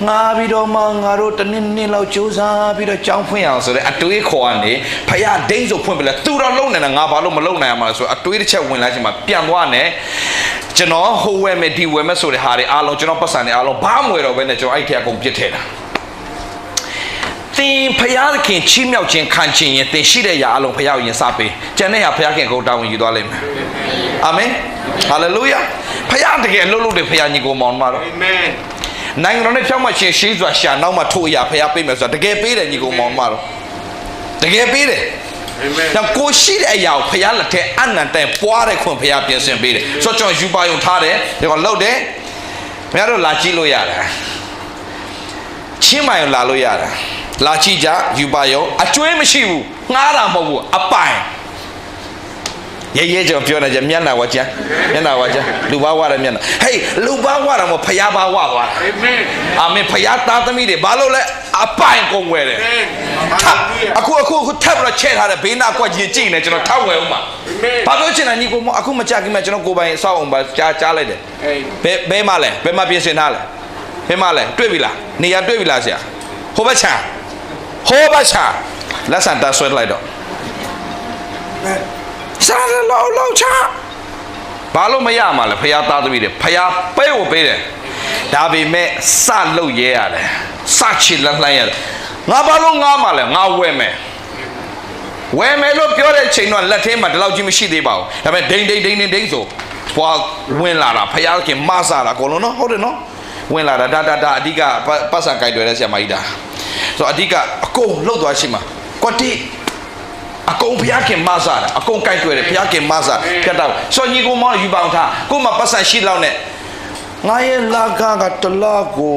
ငါပြီးတော့မှငါတို့တနေ့လောက်ကြိုးစားပြီးတော့ကြောင်းဖွင့်အောင်ဆိုတဲ့အတွေးခေါ်ကနေဖယားဒိန်းဆိုဖွင့်ပြလဲသူတော့လုံနေတာငါဘာလို့မလုံနိုင်ရမှာလဲဆိုအတွေးတစ်ချက်ဝင်လာချိန်မှာပြန်သွားနေကျွန်တော်ဟိုဝဲမယ်ဒီဝဲမယ်ဆိုတဲ့ဟာတွေအားလုံးကျွန်တော်ပတ်စံတွေအားလုံးဘာမှမဝယ်တော့ဘဲနဲ့ကျွန်တော်အဲ့ထက်အကုန်ပြစ်ထည့်တာသင်ဖယားခင်ချီးမြှောက်ခြင်းခံခြင်းရင်သင်ရှိတဲ့ຢာအလုံးဖယားကိုယင်စားပေးကျန်တဲ့ဟာဖယားခင်ကိုတာဝန်ယူသွားလိမ့်မယ်အာမင်ဟာလေလုယာဖယားတကယ်လှုပ်တယ်ဖယားညီကိုမောင်မတော်အာမင်နိုင်ငံတော်နဲ့ဖြောင်းမှချင်းရှိစွာရှာနောက်မှထိုးရဖယားပေးမယ်ဆိုတာတကယ်ပေးတယ်ညီကိုမောင်မတော်တကယ်ပေးတယ်အာမင်တော့ကိုရှိတဲ့အရာကိုဖယားလက်ထက်အနန္တန်ပွားတဲ့ခွင့်ဖယားပြင်ဆင်ပေးတယ်ဆိုတော့ကျွန်တော်ယူပါယုံထားတယ်ဒီကောင်လှုပ်တယ်ဖယားတို့လာကြည့်လို့ရတယ်ချင်းမိုင်လာလို့ရတယ်လာကြည့်ကြယူပါယုံအကျွေးမရှိဘူးငှားတာမဟုတ်ဘူးအပိုင်ရဲကျွန်တော်ပြောနေကြမျက်နှာဝါချမ်းလူဘာဝရတယ်မျက်နှာဟေးလူဘာဝတာမဖယားဘာဝသွားတာအာမင်ဖယားသားသမီးတွေဘာလို့လဲအပိုင်ကုန်ွယ်တယ်အခုထပ်ပြီးတော့ချဲ့ထားတဲ့ဘေးနာကွက်ကြီးကြည့်နေကျွန်တော်ထောက်ဝယ်ဦးမှာဘာလို့ချင်တာညီကိုမအခုမကြခင်မှာကျွန်တော်ကိုပိုင်စောက်အောင်ပါကြားလိုက်တယ်ဘဲမလဲဘဲမပြင်ဆင်ထားလဲဘဲမလဲတွေ့ပြီလားနေရာတွေ့ပြီလားဆရာဟိုဘက်ချာလက်ဆန်တာဆွဲလိုက်တော့စားရလောက်ချဘာလို့မရမှာလဲဖယားသားသမီးတွေဖယားပဲကိုပေးတယ်ဒါပေမဲ့စလုပ်ရဲရတယ်စချစ်လှမ်းရတယ်ငါဘာလို့ငါမှာလဲငါဝယ်မယ်လို့ပြောတဲ့ချိန်တော့လက်ထဲမှာဒီလောက်ကြီးမရှိသေးပါဘူးဒါပေမဲ့ဒိန်းဆိုပွားဝင်လာတာဖယားခင်မဆာတာအကုန်လုံးနော်ဟုတ်တယ်နော်ဝင်လာတာဒါအဓိကပတ်စံကြိုက်တွေ့တဲ့ဆရာမကြီးဒါဆိုအဓိကအကုန်လှုပ်သွားရှိမှာကွတိအကုန်ဖျားခင်မဆာတာအကုန်ကြိုက်တွေ့တယ်ဖျားခင်မဆာပြတ်တော့စောညီကိုမောယူပေါင်းထားကိုမပတ်စံရှိလောက်နဲ့ငါရဲ့လာကတလောက်ကို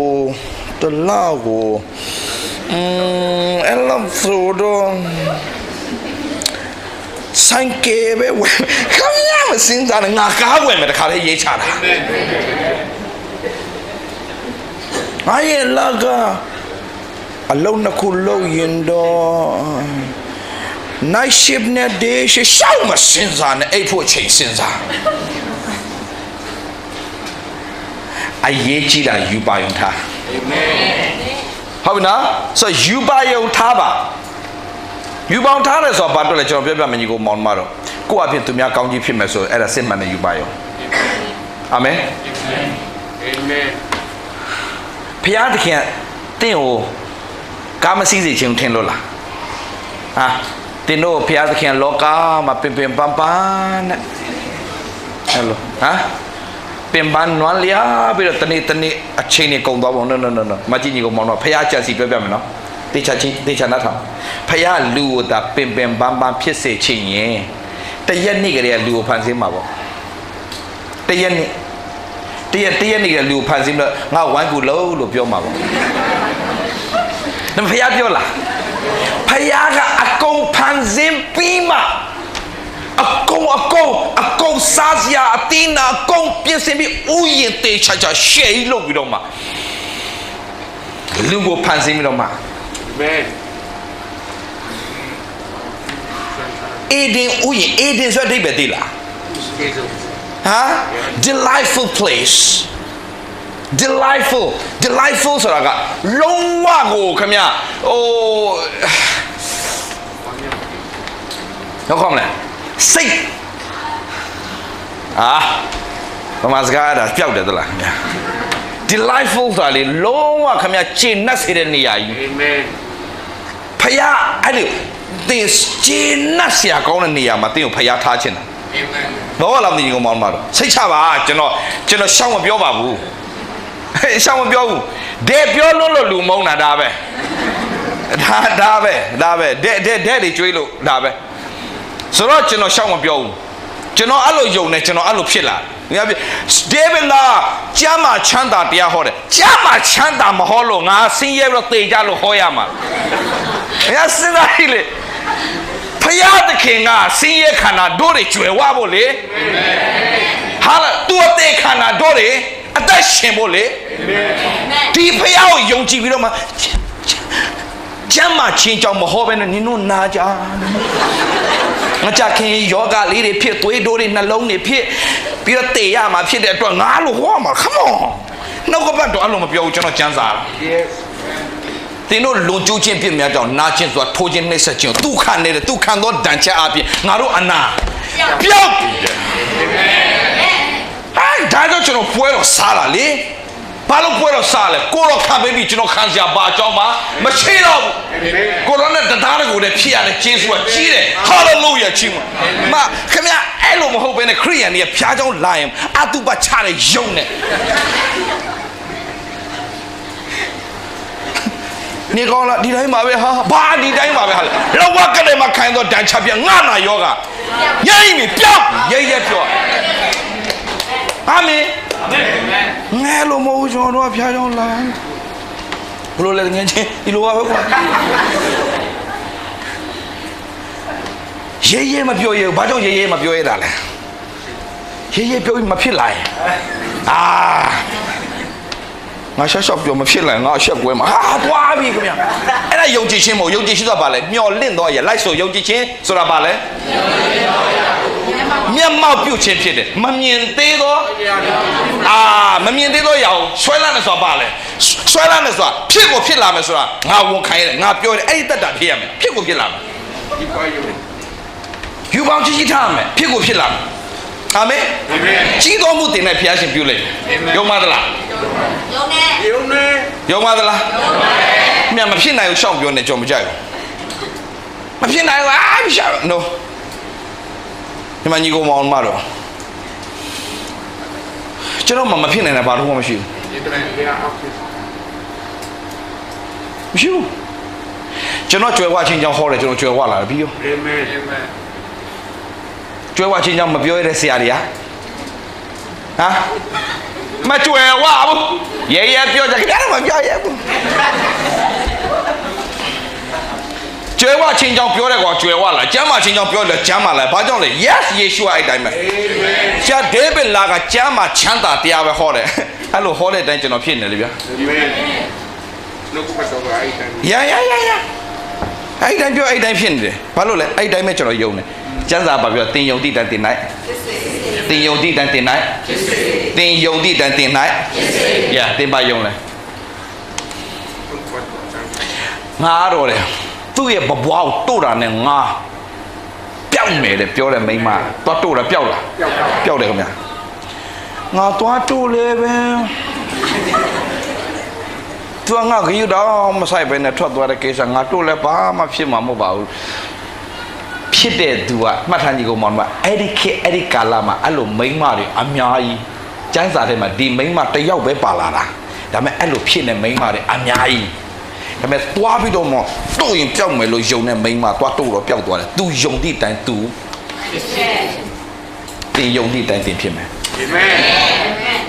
အဲ့လိုဆိုတော့ဆိုင်ကေပဲဝယ်ခမရမစင်းစားငါကားဝယ်မယ်တခါလေးရေးချတာငါရဲ့လာကအလုံးနှစ်ခုလုံးရင်တော့ night shift နဲ့ day shift ရှောက်မစင်းစားနဲ့အိတ်ဖို့ချိန်စင်းစားအရေးကြီးတာယူပါယုံထားအာမင်ဟုတ်ပြီနော်ဆိုယူပါယုံထားပါယူပေါင်းထားတယ်ဆိုတော့ဘာတွေ့လဲကျွန်တော်ပြောပြမယ်ညီကိုမောင်မတော်ကိုယ့်အဖြစ်သူများကောင်းကြီးဖြစ်မယ်ဆိုအဲ့ဒါစစ်မှန်တဲ့ယူပါယုံအာမင်အာမင်ဖျားသခင်တင့်ကိုကာမစီစီချင်းထင်လို့လားဟာတင်တို့ဖျားသခင်လောကမှာပင်ပန်းနဲ့ဟဲ့လို့ဟာ ပင်ပန်းနွမ်းလျားပြီးတော့တနေ့အချိန်နဲ့ကုန်သွားပါတော့နော်မကြည့်ညီကောင်မောင်တော့ဖះကြံစီပြောပြမယ်နော်တေချာနားထောင်ဖះလူကိုသာပင်ပန်းဖြစ်စေချင်ရင်တရက်နေ့ကလေးကလူကိုဖန်ဆင်းမှာပေါ့တရက်နေ့ကလူကိုဖန်ဆင်းတော့ငါဝိုင်းကူလို့ပြောမှာပေါ့ဒါဖះပြောလားဖះကအကုန်ဖန်ဆင်းပြီးမှအကုန်စားစရာအတင်းအကုန်ပြင်ဆင်ပြီးဥယျာဉ်တေချာရှေ့လို့ပြီးတော့မှလူကိုဖန်ဆင်းပြီးတော့မှအေဒင်ဥယျာဉ်အေဒင်ဆိုတဲ့ပဲတိလားဟာ delightful place delightful ဆိုတာကလုံးဝကိုခင်ဗျတော့ကောင်းလားစိတ်ဘာမှစကားအဲ့ဒါပျောက်တယ်သလား delightful ဆိုတာလေလုံးဝခင်ဗျခြေနှက်စေတဲ့နေရာကြီးအာမင်ဖယားအဲ့ဒီသင်ခြေနှက်เสียကောင်းတဲ့နေရာမှာသင်ကိုဖယားထားခြင်းတာအာမင်ဘောလာမသိဘူးမောင်မတော်စိတ်ချပါကျွန်တော်ရှောင်းမပြောပါဘူးရှောင်းမပြောဘူးဒဲပြောလို့လူမုန်းတာဒါပဲဒါပဲဒဲတွေကျွေးလို့ဒါပဲဆိုတော့ကျွန်တော်ရှောင်းမပြောဘူးကျွန်တော်အဲ့လိုယုံနေကျွန်တော်အဲ့လိုဖြစ်လာဒေးဗစ်လာကျမ်းမာချမ်းသာတရားဟောတယ်ကျမ်းမာချမ်းသာမဟောလို့ငါဆင်းရဲပြီးတော့တေကြလို့ဟောရမှာငါစဉ်းစားကြည့်လေဖယားသခင်ကဆင်းရဲခန္ဓာတို့တွေကျွယ်ဝဖို့လေဟာလားသူ့အသေးခန္ဓာတို့တွေအသက်ရှင်ဖို့လေဒီဖယားကိုယုံကြည်ပြီးတော့မှကျမ်းမာချင်းကြောင့်မဟောဘဲနဲ့နင်တို့နာကြငါကြခင်ယောဂလေးတွေဖြစ်သွေးတိုးတွေနှလုံးတွေဖြစ်ပြီးတော့တေရမှာဖြစ်တဲ့အတွက်ငါလို့ဟောမှာ come on နှုတ်ကပတ်တော့အဲ့လိုမပြောဘူးကျွန်တော်ကျမ်းစာသင်တို့လွန်ကျူးခြင်းပြစ်များကြောင့်နာခြင်းဆိုတာထိုးခြင်းနှိပ်စက်ခြင်းဒုက္ခနဲ့ဒုက္ခသောဒဏ်ချက်အပြင်ငါတို့အနာပျောက်ပြီဒါကြောင့်ကျွန်တော်ပွဲတော့စားလာလေဘာလို့ပွဲတော့စားလဲကိုတော့ခံပေးပြီးကျွန်တော်ခံစရာဘာအကြောင်းမှမရှိတော့ဘူးကိုတော့နဲ့တရားကိုလည်းဖြစ်ရတယ်ကျေးဇူးကကြီးတယ်ဟာလေလုယာကြီးမခင်ဗျအဲ့လိုမဟုတ်ဘဲနဲ့ခရိယန်တွေဖျားကြောင်းလာရင်အတုပချတဲ့ယုံနဲ့နေကောင်းလားဒီတိုင်းပါပဲဟာဘာဒီတိုင်းပါပဲဟာလောကကလေးမှာခိုင်းတော့တန်ချပြငါနာယောဂရိမ့်ပြီပြောက်ရဲပြောအာမင်ငဲလို့မဟုတ်ကျွန်တော်တို့ဖျားကြောင်းလာဘလို့လဲငင်းချင်းဒီလိုပါပဲကွာရဲမပြောရဲဘာကြောင့်ရဲမပြောရတာလဲရဲပြောပြီးမဖြစ်လာရင်ငါရှော့ပြောမဖြစ်လာငါရှက်ကွဲမှာတွားပြီခင်ဗျအဲ့ဒါယုံကြည်ခြင်းမဟုတ်ယုံကြည်ခြင်းဆိုတာဘာလဲမျော်လင့်တော့ရလိုက်ဆိုယုံကြည်ခြင်းဆိုတာဘာလဲမျက်မှောက်ပြုခြင်းဖြစ်တယ်မမြင်သေးတော့မမြင်သေးတော့ရအောင်ဆွဲလာနေဆိုတာဘာလဲဆွဲလာနေဆိုတာဖြစ်လာမယ်ဆိုတာငါဝန်ခံရတယ်ငါပြောတယ်အဲ့ဒီတက်တာဖြစ်ရမယ်ဖြစ်လာမယ်ယူပေါင်းကြီးထားမယ်ဖြစ်လာမယ်အာမင်ကြီးတော်မူတင်တဲ့ဘုရားရှင်ပြုလိုက်ယုံမသလားယုံမသလားမြတ်မဖြစ်နိုင်ဘူးရှောင်းပြောနေကြော်မကြိုက်ဘူးမဖြစ်နိုင်ဘူးမရှောင်း no ဒီမှာညီကောင်မောင်မတော်ကျွန်တော်မဖြစ်နိုင်တာဘာလို့မှမရှိဘူးမရှိဘူးကျွန်တော်ကြွယ်ဝချင်းကြောင်းဟောတယ်ကျွန်တော်ကြွယ်ဝလာတယ်ပြီးရောအာမင်ကြွယ်ဝချင်းကြောင်းမပြောရတဲ့ဆရာတွေကမကြွယ်ဝဘူးရဲပြောကြတယ်မပြောရဘူးကြွယ်ဝချင်းကြောင်းပြောတဲ့ကောင်ကြွယ်ဝလာကျမ်းမာချင်းကြောင်းပြောတယ်ကျမ်းမာလာဘာကြောင့်လဲ yes ယေရှုအဲ့တိုင်းပဲဆရာဒေးဗစ်လာကကျမ်းမာချမ်းသာတရားပဲဟောတယ်အဲ့လိုဟောတဲ့အတိုင်းကျွန်တော်ဖြစ်နေလေဗျာနှုတ်ကပတ်တော်ကအဲ့တိုင်းအဲ့တိုင်းပြောအဲ့တိုင်းဖြစ်နေတယ်ဘာလို့လဲအဲ့တိုင်းပဲကျွန်တော်ယုံတယ်ကျမ်းစာဘာပြောတင်ယုံတိတန်တင်နိုင်တင်ယုံတိတန်တင်နိုင်တင်ယုံတိတန်တင်နိုင်တင်ပါယုံလဲငါတော့တယ်သူ့ရဲ့ဘဘွားကိုတို့တာနဲ့ငါပျောက်မယ်လေပြောတယ်မိန်းမသွားတို့တာပျောက်လားပျောက်တယ်ခင်ဗျာငါသွားတို့လေပဲသူငါခရီးတော့မဆိုင်ပဲနဲ့ထွက်သွားတဲ့ကိစ္စငါတို့လည်းဘာမှဖြစ်မှာမဟုတ်ပါဘူးဖြစ်တဲ့သူကမှတ်ထားကြည့်ကုန်မောင်မအဲ့ဒီခေတ်အဲ့ဒီကာလမှာအဲ့လိုမိန်းမတွေအများကြီး ကျန်းစာထဲမှာဒီမိန်းမတစ်ယောက်ပဲပါလာတာဒါပေမဲ့အဲ့လိုဖြစ်နေမိန်းမတွေအများကြီးဒါပေမဲ့တွားပြီးတော့မှတို့ရင်ပြောက်မယ်လို့ယုံနေမိန်းမတွားတို့တော့ပျောက်သွားတယ် तू ယုံသည့်တိုင်း तू တင်ယုံသည့်တိုင်းတင်ဖြစ်မယ် အာမင်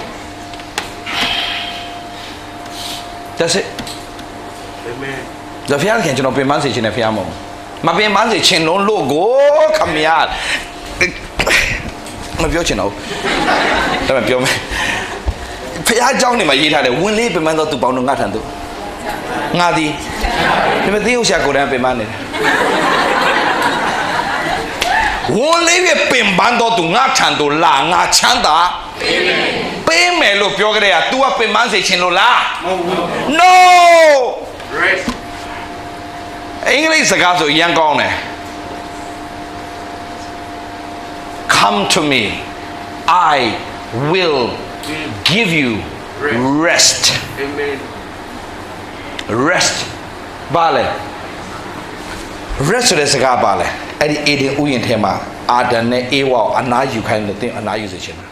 That's it အာမင် ဒါဖျားခင်ကျွန်တော်ပြင်ပန်းစေခြင်းနဲ့ဖျားမဟုတ်မပြင်ပန်းစေခြင်းလုံးလို့ကိုခမရမပြောချင်တော့ဒါပေမဲ့ပြောမယ်ဖျားเจ้าနေမှာရေးထားတယ်ဝင်လေးပြင်ပန်းတော့သူပေါင်းတော့ငါထန်သူငါသည်ဒါပေမဲ့သေဥရှာကိုယ်တိုင်ပြင်ပန်းနေတယ်ဝင်လေးပဲပြင်ပန်းတော့သူငါထန်သူလာငါချမ်းသာပေးမယ်လို့ပြောကြတဲ့က तू ကပြင်ပန်းစေခြင်းလို့လား No rest အင်္ဂလိပ်စကားဆိုအရင်ကောင်းတယ် Come to me I will give you rest amen rest ဘာလဲ rest ဆိုတဲ့စကားဘာလဲအဲ့ဒီအေဒင်ဥယျာဉ်ထဲမှာအာဒံနဲ့အေဝါကိုအနားယူခိုင်းတယ်သင်အနားယူစေချင်တာ